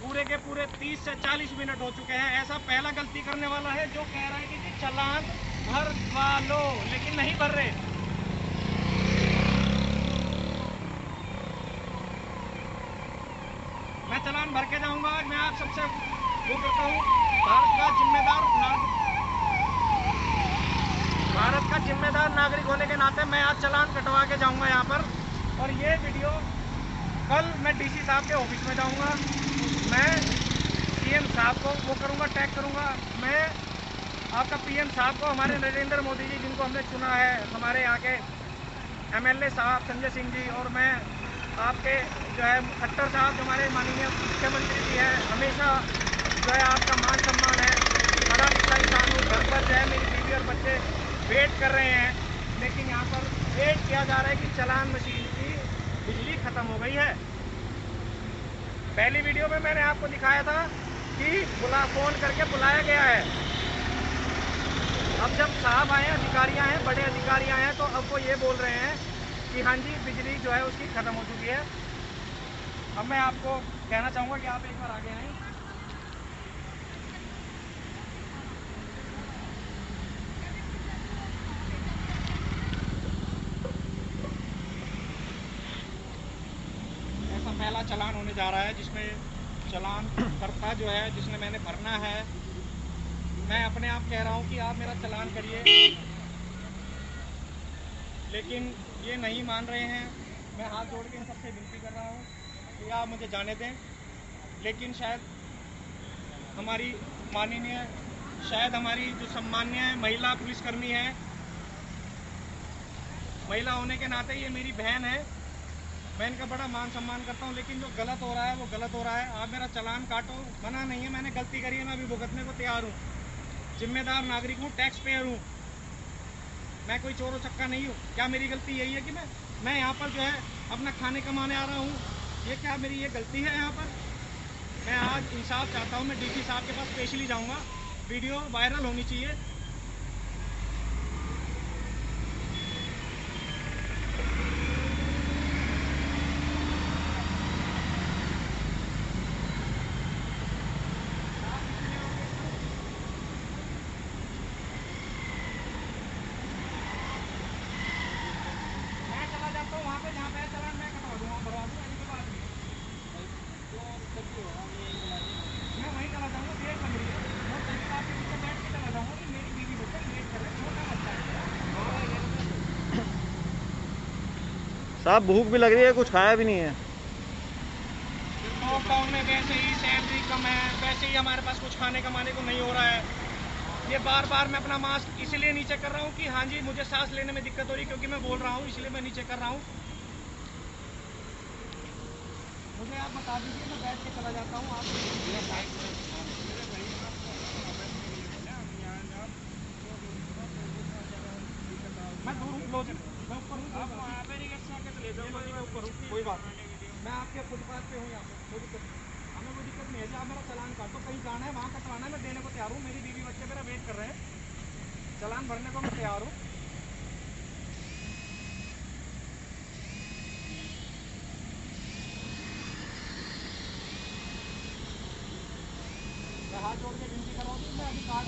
पूरे के पूरे 30 से 40 मिनट हो चुके हैं। ऐसा पहला गलती करने वाला है जो कह रहा है कि जी चालान भरवा लो, लेकिन नहीं भर रहे। मैं चालान भर के जाऊंगा। मैं आप सबसे वो करता हूँ, भारत का जिम्मेदार नागरिक होने के नाते मैं आज चालान कटवा के जाऊंगा यहाँ पर। और ये वीडियो कल मैं DC साहब के ऑफिस में जाऊंगा, मैं PM साहब को वो करूंगा, टैग करूंगा। मैं आपका PM साहब को, हमारे नरेंद्र मोदी जी जिनको हमने चुना है, हमारे यहाँ के MLA साहब संजय सिंह जी, और मैं आपके जो है खट्टर साहब जो हमारे माननीय मुख्यमंत्री जी हैं, हमेशा जो है आपका मान सम्मान है। बड़ा लिखा इंसान हूँ, घर पर जो है मेरी बीवी और बच्चे वेट कर रहे हैं, लेकिन यहाँ पर वेट किया जा रहा है कि चालान मशीन की बिजली ख़त्म हो गई है। पहली वीडियो में मैंने आपको दिखाया था कि फ़ोन करके बुलाया गया है। अब जब साहब आए, अधिकारी आए, बड़े अधिकारी आए हैं, तो अब वो ये बोल रहे हैं कि हाँ जी बिजली जो है उसकी ख़त्म हो चुकी है। अब मैं आपको कहना चाहूँगा कि आप एक बार आगे आएँ। ऐसा पहला चालान होने जा रहा है जिसमें चालान करता जो है, जिसने मैंने भरना है, मैं अपने आप कह रहा हूँ कि आप मेरा चालान करिए, लेकिन ये नहीं मान रहे हैं। मैं हाथ जोड़ के इन सबसे विनती कर रहा हूँ कि आप मुझे जाने दें, लेकिन शायद हमारी माननीय, शायद हमारी जो सम्मानीय महिला पुलिसकर्मी है, महिला होने के नाते ये मेरी बहन है, मैं इनका बड़ा मान सम्मान करता हूँ, लेकिन जो गलत हो रहा है वो गलत हो रहा है। आप मेरा चालान काटो, मना नहीं है, मैंने गलती करी है, मैं अभी भुगतने को तैयार हूँ, जिम्मेदार नागरिक हूँ, टैक्स पेयर हूँ, मैं कोई चोर चक्का नहीं हूँ। क्या मेरी गलती यही है कि मैं यहाँ पर जो है अपना खाने कमाने आ रहा हूँ? ये क्या मेरी ये गलती है? यहाँ पर मैं आज इंसाफ चाहता हूँ, मैं डीसी साहब के पास स्पेशली जाऊँगा, वीडियो वायरल होनी चाहिए। वहाँ पे जहाँ पे चालान मैं कटवा दूँगा, भरवा दूँगा, ऐसी कोई बात नहीं। मैं वहीं चला जाऊँगा, देर लग रही है, मैं साइकिल आपके पीछे बैठ के चला जाऊँगा कि मेरी बीवी बच्चा वेट कर रहे हैं, छोटा बच्चा है। साहब भूख भी लग रही है, कुछ खाया भी नहीं है। लॉकडाउन में वैसे ही सैलरी कम है, वैसे ही हमारे पास कुछ खाने कमाने को नहीं हो रहा है। ये बार बार मैं अपना मास्क इसलिए नीचे कर रहा हूँ कि हाँ जी मुझे सांस लेने में दिक्कत हो रही है, क्योंकि मैं बोल रहा हूँ, इसलिए मैं नीचे कर रहा हूँ। मुझे आप बता दीजिए, मैं बैठ के चला जाता हूँ। आप मैं दूर हूँ, क्लोज मैं ऊपर हूँ, ऊपर हूँ, कोई बात नहीं, मैं आपके फुटपाथ पे हूँ, यहाँ पे कोई दिक्कत नहीं, हमें कोई दिक्कत नहीं है जी। आप मेरा चालान काटो, कहीं जाना है वहाँ कटवाना है, मैं देने को तैयार हूँ, मेरी बीवी बच्चे मेरा वेट कर रहे हैं, चालान भरने को मैं तैयार हूँ। मैं हाथ जोड़ के विनती कर रहा हूँ, मैं अभी कार्ड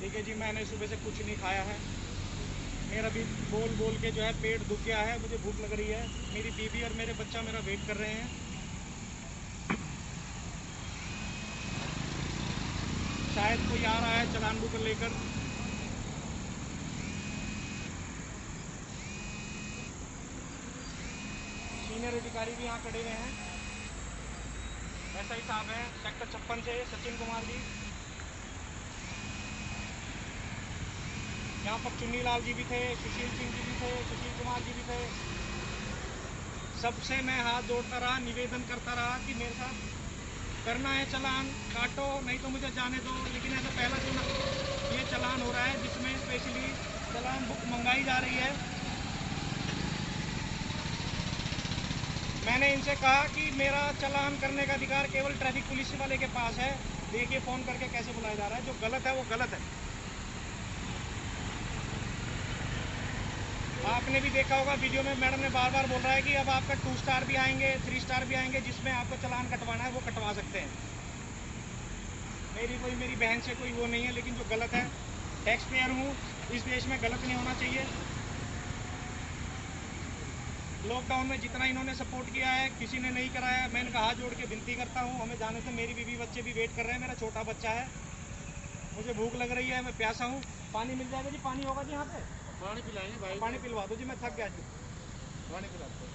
ठीक है जी। मैंने सुबह से कुछ नहीं खाया है, मेरा भी बोल बोल के जो है पेट दुख गया है, मुझे भूख लग रही है, मेरी बीवी और मेरे बच्चा मेरा वेट कर रहे हैं। शायद कोई आ रहा है चालान बुक लेकर। सीनियर अधिकारी भी यहाँ खड़े हुए हैं, ऐसा ही साहब है सेक्टर 56 से सचिन कुमार जी, यहाँ पर चुन्नी लाल जी भी थे, सुशील सिंह जी भी थे, सुशील कुमार जी भी थे। सबसे मैं हाथ जोड़ता रहा, निवेदन करता रहा कि मेरे साथ करना है चालान काटो, नहीं तो मुझे जाने दो। लेकिन ऐसा पहला जो ये चालान हो रहा है जिसमें स्पेशली चालान बुक मंगाई जा रही है। मैंने इनसे कहा कि मेरा चालान करने का अधिकार केवल ट्रैफिक पुलिस वाले के पास है। देखिए फ़ोन करके कैसे बुलाया जा रहा है, जो गलत है वो गलत है। आपने भी देखा होगा वीडियो में, मैडम ने बार बार बोल रहा है कि अब आपका 2 स्टार भी आएंगे, 3 स्टार भी आएंगे, जिसमें आपको चालान कटवाना है वो कटवा सकते हैं। मेरी बहन से कोई वो नहीं है, लेकिन जो गलत है, टैक्स पेयर हूँ, इस देश में गलत नहीं होना चाहिए। लॉकडाउन में जितना इन्होंने सपोर्ट किया है किसी ने नहीं कराया। मैं इनका हाथ जोड़ के विनती करता हूँ, हमें जाने से, मेरी बीवी बच्चे भी वेट कर रहे हैं, मेरा छोटा बच्चा है, मुझे भूख लग रही है, मैं प्यासा हूँ। पानी मिल जाएगा जी? पानी होगा जी यहाँ पे? पानी पिलाएंगे भाई, पानी पिलवा दो जी, मैं थक गया जी। पानी पिला दो।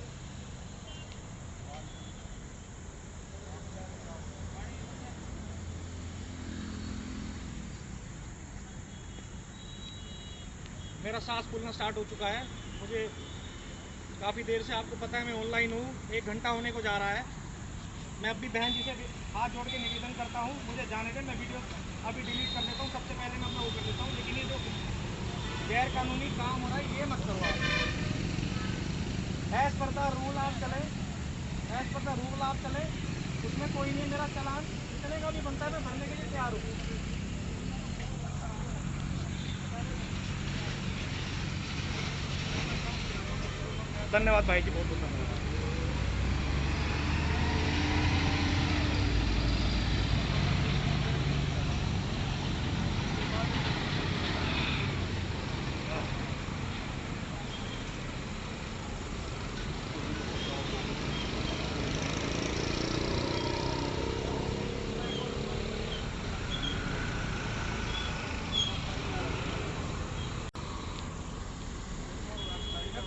मेरा सांस फूलना स्टार्ट हो चुका है, मुझे काफ़ी देर से, आपको पता है मैं ऑनलाइन हूँ, 1 घंटा होने को जा रहा है। मैं अपनी बहन जी से हाथ जोड़ के निवेदन करता हूँ, मुझे जाने दें, मैं वीडियो अभी डिलीट कर देता हूँ, सबसे पहले मैं अपना वो कर देता हूँ। लेकिन ये जो गैर कानूनी काम हो रहा है ये मत करो आप। एज पर द रूल आप चले, एज पर द रूल आप चले, उसमें कोई नहीं। मेरा चालान जितने का भी बनता है मैं भरने के लिए तैयार हूँ। धन्यवाद भाई जी, बहुत बहुत धन्यवाद।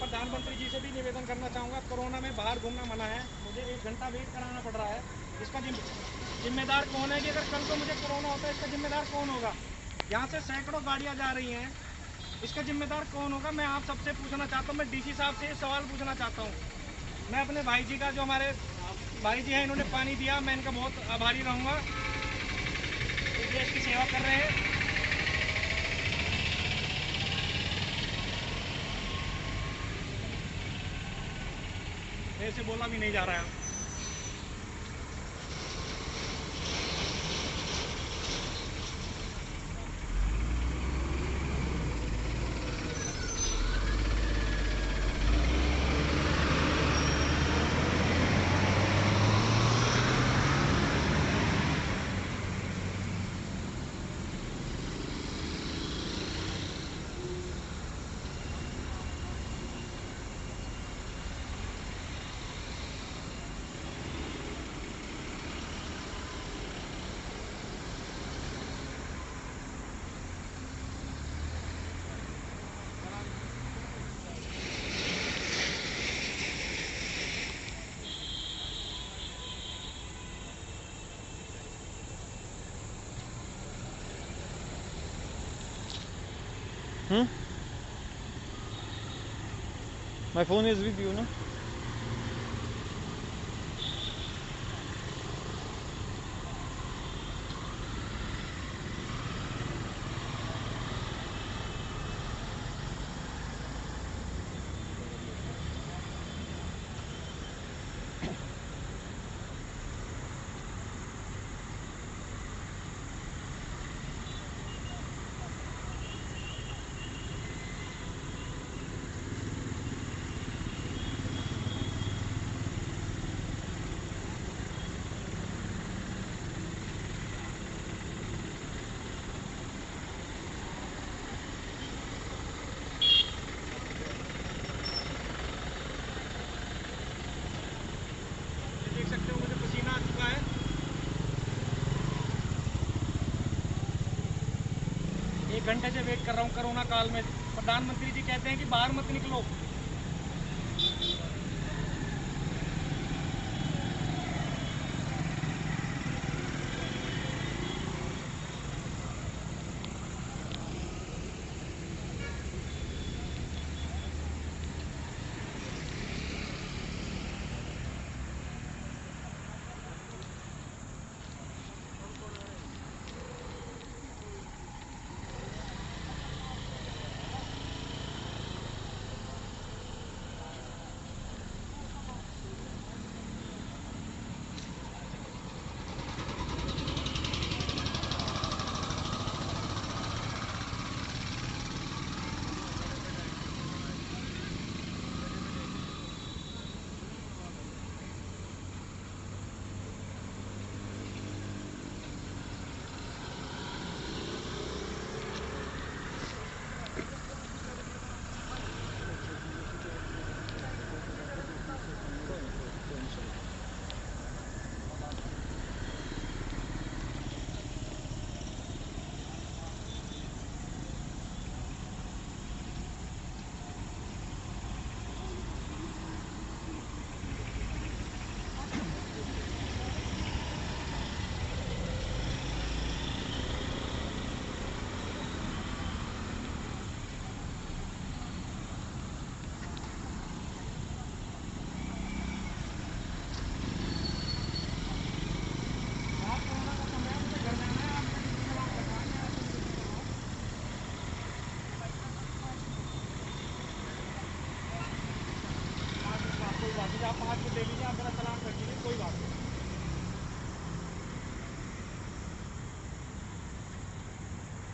प्रधानमंत्री जी से भी निवेदन करना चाहूँगा, कोरोना में बाहर घूमना मना है, मुझे 1 घंटा वेट कराना पड़ रहा है। इसका जिम्मेदार कौन है कि अगर कल को मुझे कोरोना होता है, इसका जिम्मेदार कौन होगा? यहाँ से सैकड़ों गाड़ियाँ जा रही हैं, इसका जिम्मेदार कौन होगा? मैं आप सबसे पूछना चाहता हूँ, मैं डीसी साहब से सवाल पूछना चाहता हूँ। मैं अपने भाई जी का, जो हमारे भाई जी हैं, इन्होंने पानी दिया, मैं इनका बहुत आभारी रहूँगा। इस देश की सेवा कर रहे हैं। मेरे से बोला भी नहीं जा रहा है। My phone is with you, no? देख सकते हो मुझे पसीना आ चुका है। एक घंटे से वेट कर रहा हूँ कोरोना काल में। प्रधानमंत्री जी कहते हैं कि बाहर मत निकलो।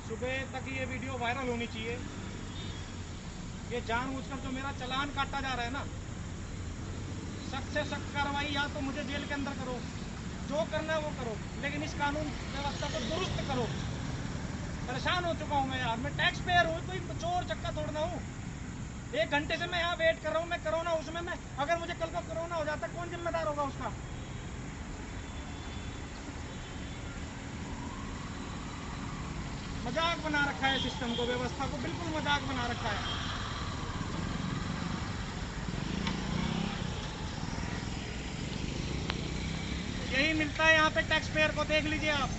सुबह तक ये वीडियो वायरल होनी चाहिए। ये जानबूझकर जो मेरा चालान काटा जा रहा है ना, सख्त से सख्त कार्रवाई, या तो मुझे जेल के अंदर करो, जो करना है वो करो, लेकिन इस कानून व्यवस्था को दुरुस्त करो। परेशान हो चुका हूँ मैं यार, मैं टैक्स पेयर हूँ, कोई चोर चक्का तोड़ना हूँ। 1 घंटे से मैं यहाँ वेट कर रहा हूँ। मैं कोरोना उसमें मैं अगर मुझे कल को कोरोना हो जाता कौन जिम्मेदार होगा उसका? मजाक बना रखा है सिस्टम को, व्यवस्था को बिल्कुल मजाक बना रखा है। यही मिलता है यहाँ पे टैक्स पेयर को। देख लीजिए आप,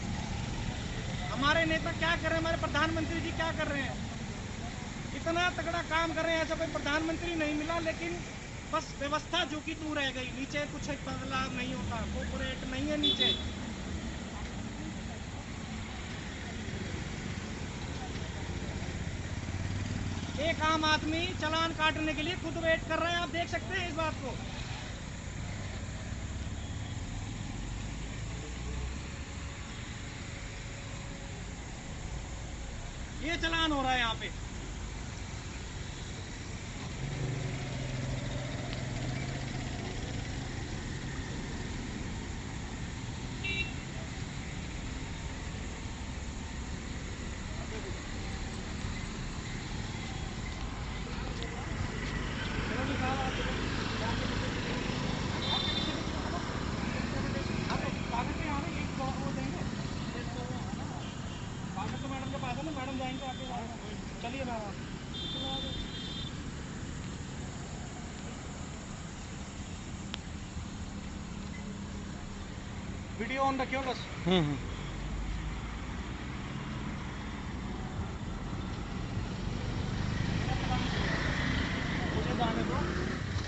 हमारे नेता क्या कर रहे हैं, हमारे प्रधानमंत्री जी क्या कर रहे हैं, इतना तगड़ा काम कर रहे हैं। ऐसा कोई प्रधानमंत्री नहीं मिला, लेकिन बस व्यवस्था जो कि तू रह गई। नीचे कुछ बदलाव नहीं होता, कॉर्पोरेट नहीं है नीचे। एक आम आदमी चालान काटने के लिए खुद वेट कर रहे हैं, आप देख सकते हैं इस बात को। ये चालान हो रहा है यहाँ पे। मैडम के पास है ना, मैडम जाएंगे आपके। चलिए मैडम, वीडियो ऑन रखियो बस। मुझे जाने दो,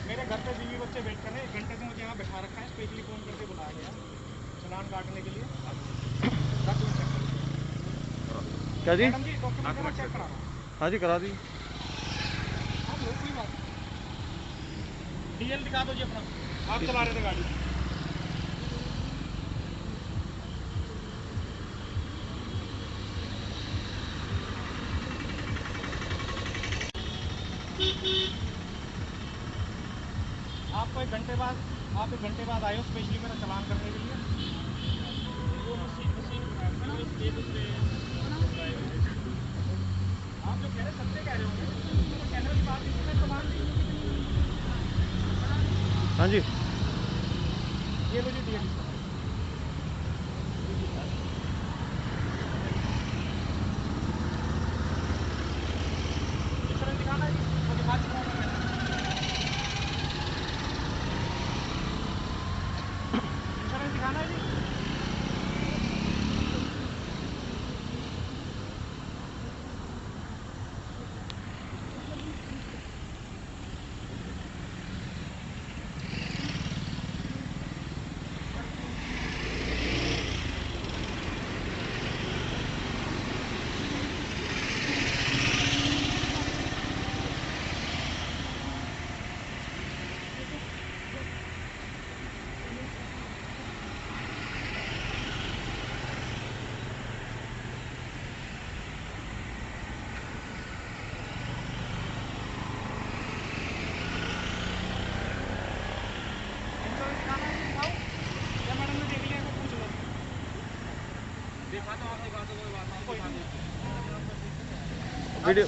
मेरे घर पे बीवी बच्चे वेट कर रहे हैं। 1 घंटे से मुझे यहाँ बैठा रखा है, स्पेशली फोन करके बुलाया गया चालान काटने के लिए। क्या जी? मैडम जी डॉक्यूमेंट चेक करा रहा हूँ। हाँ जी, करा दी। आप लोग कोई बात डीएल दिखा दो जी अपना, आप चला रहे थे गाड़ी। आपको 1 घंटे बाद, आप 1 घंटे बाद आए हो स्पेशली मेरा चालान करने के लिए। आप जो कह रहे सत्य कह रहे होंगे, तो कैमरे की बात नहीं, तो मान लीजिए। हाँ जी, ये लो जी डीएल। इंश्योरेंस दिखाना है जी, वो दिखा चुका हूं मैं। इंश्योरेंस दिखाना है जी।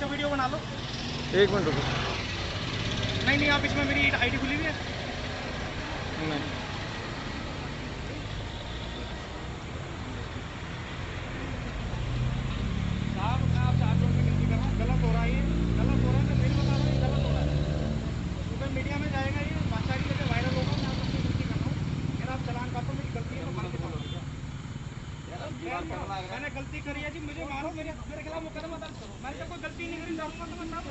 वीडियो बना लो। 1 मिनट रुको। नहीं, आप इसमें मेरी आईडी खुली हुई है। नहीं, साहब मैं आपसे हाथ जोड़ के विनती कर रहा हूँ, गलत हो रहा है ये, गलत हो रहा है। मैं फिर बता रहा हूँ, गलत हो रहा है। सुबह मीडिया में जाएगा ये, भाषा की जगह वायरल होगा। मैं आपसे विनती कर रहा हूँ, मेरा आप चालान काटो, मेरी गलती है, मैं मैंने गलती करी है जी, मुझे मारो, मेरे खिलाफ मुकदमा दर्ज करो। मैंने जब कोई गलती नहीं करी, डॉक्यूमेंट तो बता दो।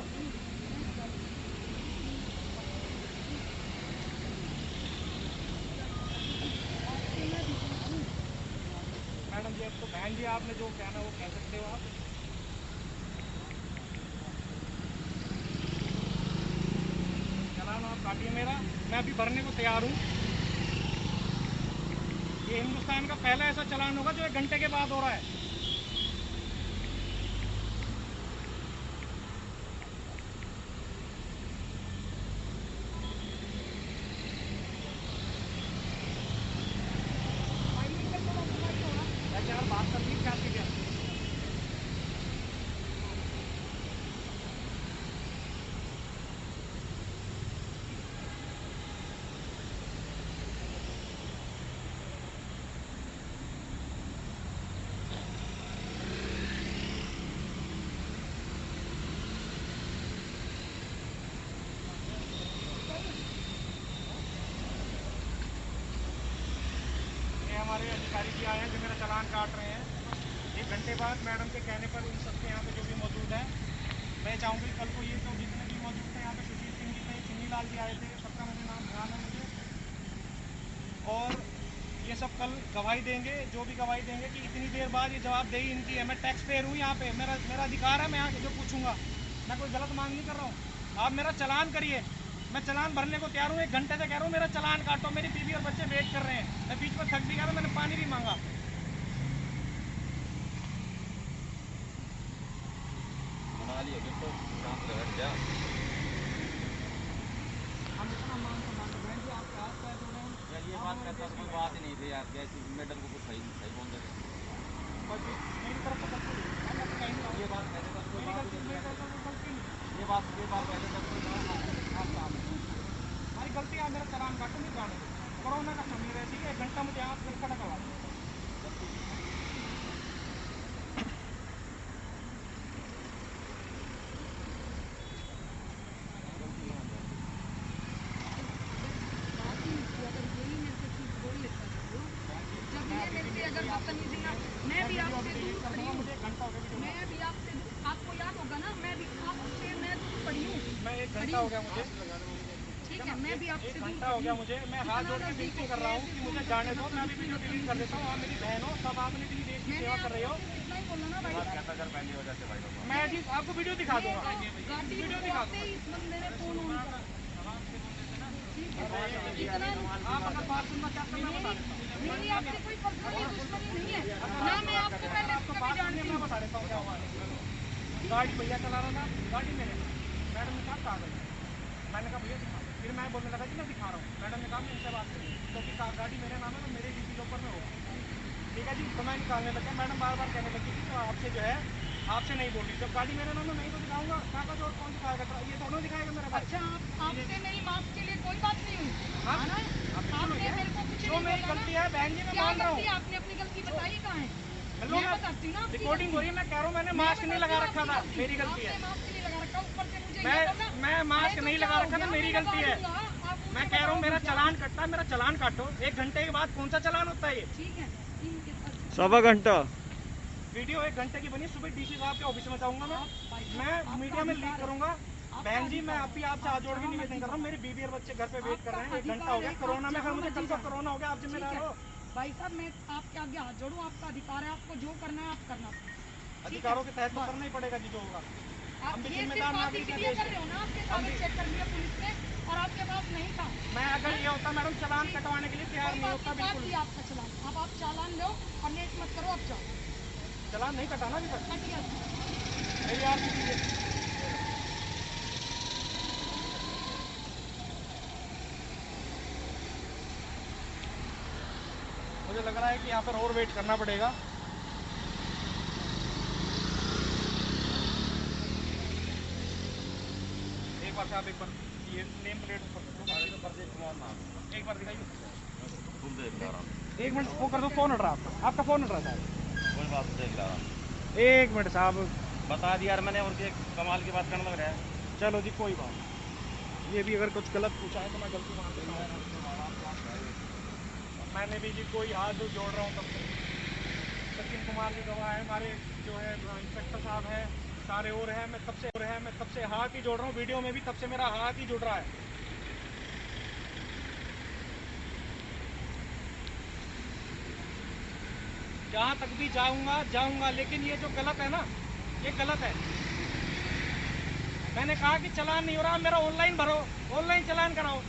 मैडम जी, अब तो बहन जी आपने जो कहना वो कह सकते हो आप। चालान आप काटिए मेरा, मैं अभी भरने को तैयार हूँ। ये हिंदुस्तान का पहला ऐसा चालान होगा जो 1 घंटे के बाद हो रहा है। आए हैं जो मेरा चालान काट रहे हैं। 1 घंटे बाद मैडम के कहने पर इन सबके यहाँ पे जो भी मौजूद है, मैं चाहूँगी कल को ये जो जितने भी मौजूद थे यहाँ पे, सुशील सिंह जी थे, चुन्नी लाल जी आए थे, सबका मुझे नाम ध्यान है मुझे, और ये सब कल गवाही देंगे, जो भी गवाही देंगे कि इतनी देर बाद ये जवाबदेही इनकी है। मैं टैक्स पेयर हूँ यहाँ पे, मेरा अधिकार है, मैं यहाँ जो पूछूंगा, मैं कोई गलत मांग नहीं कर रहा हूँ। आप मेरा चालान करिए, मैं चालान भरने को तैयार हूँ। 1 घंटे से कह रहा हूँ मेरा चालान काटो, मेरी बीवी और बच्चे वेट कर रहे हैं। मैं बीच में थक भी गया था, मैंने पानी भी मांगा। हम इतना मान बहन जी आपके हाथ पैर जोड़े हैं। यार ये बात करता कोई बात ही नहीं थी यार, जैसे मैडम को कुछ सही बोल देते। मेरी तरफ से गलती नहीं, मैं आपको कहीं नहीं, ये बात पहले तक कोई मेरी बात गलती, नहीं मेरी है। तरफ से गलती नहीं, ये बात पहले तक कोई हमारी गलती है। मेरा चालान काटो, नहीं जाने दो। कोरोना का समय वैसे ही 1 घंटा मुझे यहाँ पर खड़ा करवा दो। अगर बदतमीजी ना, मैं भी आपसे दूर खड़ी हूँ, मुझे 1 घंटा हो गया वीडियो मैं भी आपसे, आपको याद होगा ना, मैं भी आपसे मैं दूर खड़ी हूँ। मैं 1 घंटा हो गया मुझे, ठीक है, मैं भी आपसे 1 दूर घंटा हो गया मुझे। मैं हाथ जोड़ के विनती कर रहा हूँ कि मुझे जाने दो, मैं भी वीडियो डिलीट कर देता हूँ। आप मेरी बहन हो, सब आपने भी देश की सेवा कर रहे हो। इतना ही बोलना ना भाई। पहली वजह से भाई मैं जी आपको वीडियो दिखा दूंगा, गाड़ी वीडियो में दिखा आते ही इस बंदे ने फोन ऑन करा। ठीक है, इतना आप अगर बात सुनना चाहते हैं मैं बता देता हूँ। मेरी आपसे कोई पर्सनली दुश्मनी नहीं है ना, मैं आपको पहले आपको से बात भी जानती सुनने हूँ। मैं बता देता हूँ क्या हुआ। गाड़ी भैया चला रहा था, गाड़ी मेरे, मैडम ने कहा कागज, मैंने कहा भैया दिखा। फिर मैं बोलने लगा कि मैं दिखा रहा हूँ। मैडम ने कहा मैं इनसे बात करूँ क्योंकि गाड़ी मेरे नाम है, तो मेरे डीसी लोकर में होगा। ठीक है जी, तो मैं निकालने लगा। मैडम बार बार कहने लगी कि तो आपसे जो है, आपसे नहीं बोल रही। जब गाड़ी मेरे नाम में नहीं तो दिखाऊंगा, कागज और कौन दिखाएगा? ये दोनों दिखाएगा मेरा भाई। अच्छा, आपसे मेरी माफ के लिए कोई बात नहीं हुई हाँ, है ना? आपने मेरे को कुछ जो नहीं मेरी बोला गलती ना? है बहन जी, मैं क्या मान रहा गलती हूँ। आपने अपनी गलती बताई कहाँ है? हेलो, मैं बताती हूँ ना आपकी रिकॉर्डिंग हो रही है, मैं कह रहा हूँ मैंने मास्क नहीं लगा रखा था, मेरी गलती है। आपने मास्क नहीं लगा रखा, ऊपर से मुझे ये बोलना, मैं मास्क अरे नहीं तो लगा क्या रखा था, हो मेरी गया? गलती है। लगा लूंगा, आप मुझे मैं कह रहा हूँ मेरा बताओ चालान कटता, मेरा चालान काटो। 1 घंटे के बाद कौन सा चालान होता है ये? ठीक है, इनके साथ 1.25 घंटा वीडियो 1 घंटे की बनी। सुबह डीसी साहब के ऑफिस में जाऊंगा भाई साहब, मैं आपका मीडिया में लीक अधिकार है। करूंगा। आपका बहन जी, मैं अधिकार अभी है। आपसे हाथ जोड़ के आप निवेदन कर रहा हूँ, मेरी बीवी और बच्चे घर पे वेट कर रहे हैं। 1 घंटा हो गया, आपका कोरोना में अधिकार अगर मुझे है, कल को आप कोरोना हो गया, आप जिम्मेदार ठीक है। हो। भाई साहब, मैं आपके आगे हाथ जोड़ूं, आपका अधिकार है, आपको जो करना है आप करना। अधिकारों के तहत तो बस। करना ही पड़ेगा जी, जो होगा। आप हम भी ये जिम्मेदार सिर्फ आप नागरिक हैं इसलिए देश कर के। रहे हो ना, आपके कागज चेक कर लिया पुलिस ने और आपके पास नहीं था। मैं अगर ये होता मैडम, चालान कटवाने के लिए तैयार कोई नहीं बात होता, नहीं, काट बिल्कुल। दिया आपका चालान। अब आप चालान लो और लेट मत करो, अब जाओ। चालान नहीं कटाना अभी तक, कट गया। मेरी आरती दीजिए। मुझे लग रहा है कि यहाँ पर और वेट करना पड़ेगा। एक बार से आप एक बार ये नेम प्लेट प्रदेश कुमार नाम एक बार दिखाइए। तुम देख रहा 1 मिनट वो कर दो, फोन हट रहा है आपका फोन हट रहा है साहब। कोई बात देख रहा 1 मिनट साहब, बता दिया यार मैंने, और क्या कमाल की बात करने लग रहा है। चलो जी कोई बात नहीं। ये भी अगर कुछ गलत पूछा है तो मैं गलती मान लेता हूँ। मैंने भी जी कोई हाथ जोड़ रहा हूँ तब से। सचिन कुमार जी गवाह है, हमारे जो है इंस्पेक्टर साहब हैं, सारे और हैं। मैं तब से हाथ ही जोड़ रहा हूँ। वीडियो में भी तब से मेरा हाथ ही जुड़ रहा है। जहाँ तक भी जाऊंगा, लेकिन ये जो गलत है ना, ये गलत है। मैंने कहा कि चालान नहीं हो रहा, मेरा ऑनलाइन भरो, ऑनलाइन चालान कराओ।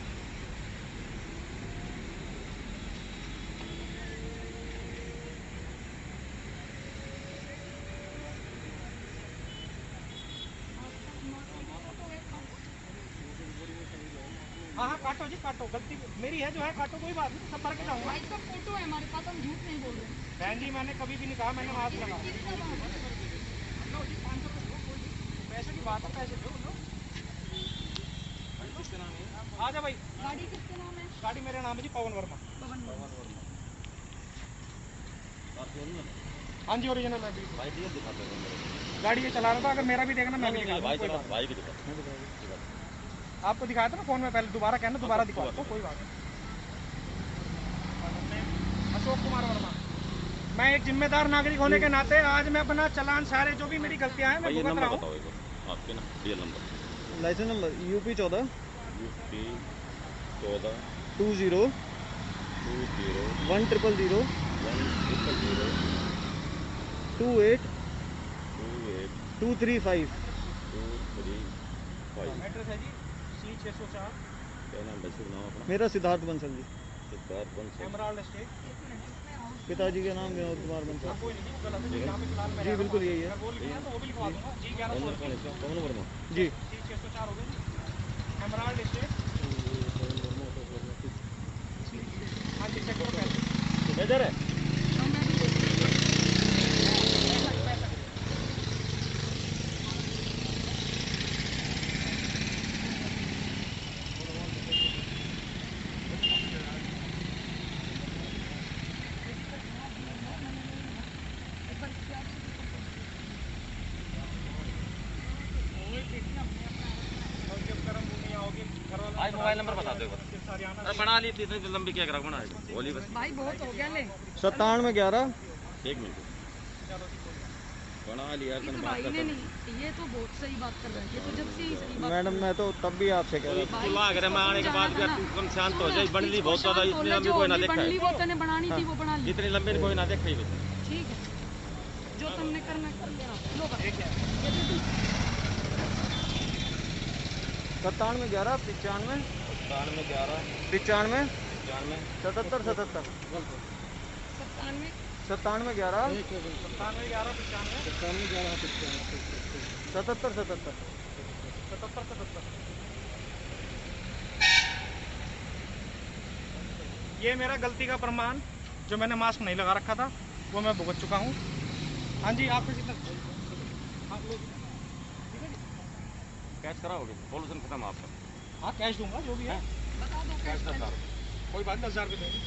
हाँ काटो जी, काटो, गलती मेरी है जो है, काटो, कोई बात नहीं, सब भर के जाऊंगा। भाई साहब, फोटो है हमारे पास, हम झूठ नहीं बोल रहे। बहन जी, मैंने कभी भी नहीं कहा मैंने मास्क लगा। किसका नाम है? लो जी 500 रुपये लो, कोई नहीं। पैसे की बात है, पैसे दो लो। आ जा भाई। गाड़ी किसके नाम है? गाड़ी मेरे नाम है जी, पवन वर्मा। पवन वर्मा। हाँ जी, ओरिजिनल है भी। भाई दिखाते हैं गाड़ी ये चला रहा था, अगर मेरा भी देखना मैं भी दिखा भाई दूँ, कोई बात भाई भी दिखा नहीं। आपको दिखाया था ना फोन में, पहले दोबारा कहना, दोबारा दिखा दो, कोई बात नहीं। अशोक कुमार वर्मा। मैं एक जिम्मेदार नागरिक होने के नाते आज मैं अपना चालान सारे जो भी मेरी गलतियां हैं मैं भुगत रहा हूँ। आपके ना ये number licence number UP 14 UP 14 20 20 1000 100 28 28 235। 235। Address है जी C604 क्या नाम है? शुभ नाम अपना? मेरा सिद्धार्थ बंसल जी, सिद्धार्थ बंसल। Emerald estate. पिताजी का नाम विनोद कुमार बंसल। कोई नहीं गलत है, यहाँ पे फिलहाल मैं जी बिल्कुल यही है मैं बोल लिया तो वो भी लिखवा दूंगा जी 1100 कौन इसका कौन वर्मा? जी। C604 हो गया जी एमराल्ड एस्टेट। हाँ जी सेक्टर 35 इधर है। भाई मोबाइल नंबर बता दो। अरे बना ली थी इतनी लंबी क्या करा बनाएगा बोली बस। भाई बहुत हो गया ले 9711। 1 मिनट बना लिया ये तो भाई ने नहीं, ये तो बहुत सही बात कर रहा है, ये तो जब से ही सही बात मैडम मैं तो तब भी आपसे कह रहा था। तू लाग रहा मैं आने के बाद भी तू कम शांत हो जाए। बन ली बहुत ज्यादा इतनी लंबी कोई ना देखा है। वो तने बनानी थी वो बना ली। इतनी लंबी कोई ना देखा ही बस। ठीक है जो तुमने करना कर लेना। लो बस। 9711 95 9711 95 95 77 77 97 9711 97 11 95 77 77। 77 ये मेरा गलती का प्रमाण जो मैंने मास्क नहीं लगा रखा था वो मैं भुगत चुका हूँ। हाँ जी आपको कितना आप लोग कैश कराओगे? पॉल्यूशन खत्म आपका। हाँ कैश दूंगा जो भी है बता दो कैश 10,000 कोई बात नहीं 10,000 रुपये देंगे।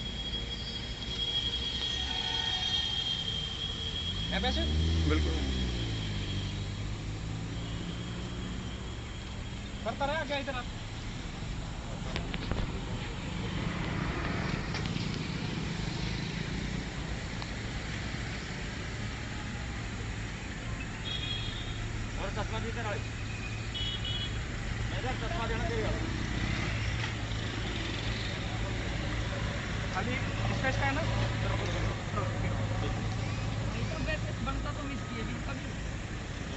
है पैसे बिल्कुल। करता रहे क्या इधर आप और चश्मा भी इधर आए। इधर चश्मा देना चाहिए। अभी स्पेस का है ना बनता तो मिस किए भी कभी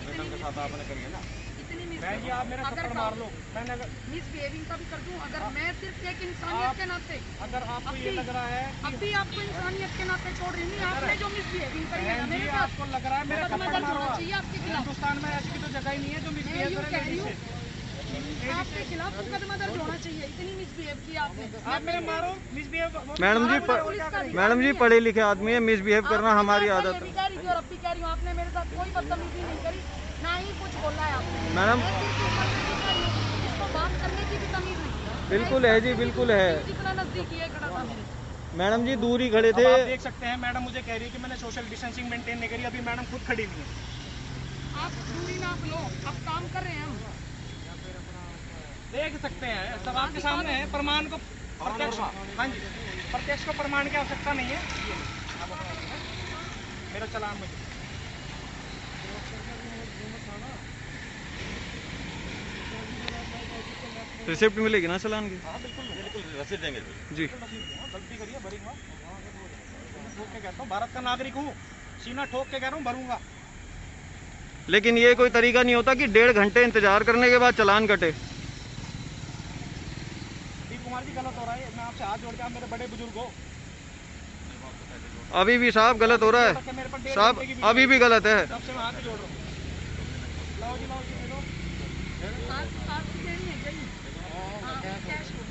मैडम के साथ आपने करी है ना। इतनी मिस मैं जी आप मेरा थप्पड़ मार लो मैंने मिसबिहेविंग का भी कर दूं अगर मैं सिर्फ एक इंसानियत के नाते अगर आपको ये लग रहा है अब भी आपको इंसानियत के नाते छोड़ रही नहीं आपने जो मिसबिहेविंग करी है ना बहन जी मेरे साथ आपको लग रहा है मेरा मुकदमा थप्पड़ दर्ज होना मारूंगा। चाहिए आपके खिलाफ। हिंदुस्तान में ऐसी तो जगह ही नहीं है जो मैं मिसबिहेव यूँ करे कह रही लेडीज हूँ से। आपके खिलाफ मुकदमा दर्ज होना चाहिए, इतनी मिसबिहेव किया आपने। आप मेरे मारो मिसबिहेव मैडम जी पढ़े लिखे आदमी है, मिसबिहेव करना हमारी आदत मैं भी कह रही थी और अब भी कह रही हूँ आपने मेरे साथ कोई बदतमीजी नहीं करी ना ही कुछ बोला है आपने। मैडम मैं सिर्फ ऊपर से कह रही हूँ, इसको बात करने की भी तमीज नहीं। बिल्कुल है जी बिल्कुल है। जितना नजदीक ये खड़ा था मेरे। मैडम जी दूर ही खड़े थे। आप देख सकते हैं मैडम मुझे कह रही है कि मैंने सोशल डिस्टेंसिंग मेंटेन नहीं करी। अभी मैडम खुद खड़ी हुई है। आप दूरी नाप लो, अब काम कर रहे हैं हम। देख सकते हैं सब आपके सामने है प्रमाण को प्रत्यक्ष। हाँ जी प्रत्यक्ष को प्रमाण की आवश्यकता नहीं है। मेरा चालान मुझे रिसिप्ट मिलेगी ना चालान की? हाँ बिल्कुल बिल्कुल रसीद देंगे जी। गलती करिए भरूंगा। ठोक के कहता हूँ भारत का नागरिक हूँ सीना ठोक के कह रहा हूँ भरूंगा। लेकिन ये कोई तरीका नहीं होता कि 1.5 घंटे इंतजार करने के बाद चालान कटे। दीप कुमार जी गलत हो रहा है। मैं आपसे हाथ जोड़ के आप मेरे बड़े बुजुर्ग हो। अभी भी साहब गलत हो रहा है मेरे पर 1.5 साहब, घंटे की अभी भी गलत है। तब से मैं हाथ जोड़ रहा हूँ। लाओ जी ले लो। आपकी देनी है क्या ये? हाँ, कैश को।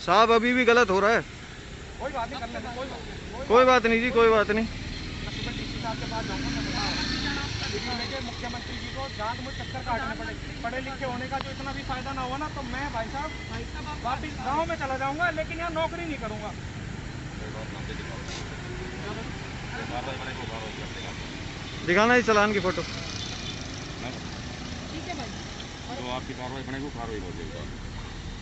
साहब अभी भी गलत हो रहा है। कोई बात नहीं कर लेते कोई बात नहीं जी कोई बात नहीं। मैं सुबह डीसी साहब के पास जाऊंगा। मैं बता रहा हूँ लेके मुख्यमंत्री जी को जान मुझे चक्कर काटने पड़े। पढ़े लिखे होने का जो इतना भी फायदा ना हुआ ना तो मैं भाई साहब वापिस गाँव में चला जाऊंगा लेकिन यहाँ नौकरी नहीं करूंगा। दिखाना ही चालान की फोटो। ठीक है भाई। जो आपकी कार्रवाई बनेगी वो कार्रवाई हो जाएगी।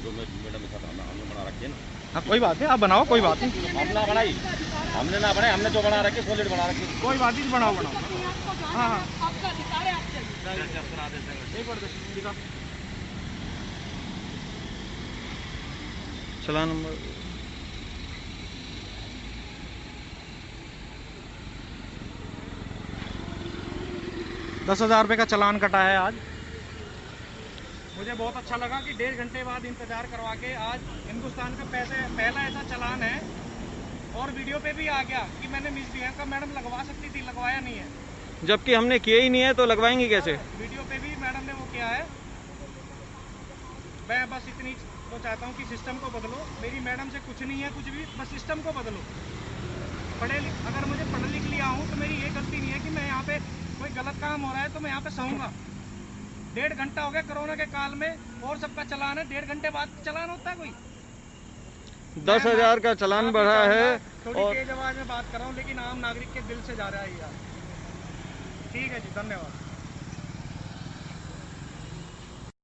जो मैडम के साथ हमने बना रखी है ना। हाँ कोई बात नहीं, आप बनाओ, कोई बात नहीं, हमने ना बनाई, हमने ना बनाई, हमने जो बना रखी सॉलिड बना रखी। कोई बात नहीं, बनाओ बनाओ। आपको जो है हाँ, हाँ। आपका अधिकार है, आप चलिए। एक बार दिखा चलान नंबर 10,000 रुपये का चालान कटा है आज। मुझे बहुत अच्छा लगा कि 1.5 घंटे बाद इंतजार करवा के आज हिंदुस्तान का पहला ऐसा चालान है, और वीडियो पे भी आ गया कि मैंने मिस दिया का। मैडम लगवा सकती थी, लगवाया नहीं है, जबकि हमने किए ही नहीं है तो लगवाएंगे कैसे? वीडियो पे भी मैडम ने वो किया है। मैं बस इतनी तो चाहता हूँ कि सिस्टम को बदलो। मेरी मैडम से कुछ नहीं है, कुछ भी, बस सिस्टम को बदलो। अगर मुझे पढ़ लिख लिया हूँ तो मेरी ये गलती नहीं है कि मैं यहाँ पे कोई गलत काम हो रहा है तो मैं यहाँ पे सहूँगा। 1.5 घंटा हो गया कोरोना के काल में, और सबका चालान है, 1.5 घंटे बाद चालान होता है कोई? 10,000 का चालान बढ़ा है। थोड़ी और तेज आवाज में बात कर रहा हूँ, लेकिन आम नागरिक के दिल से जा रहा है यार। ठीक है जी, धन्यवाद।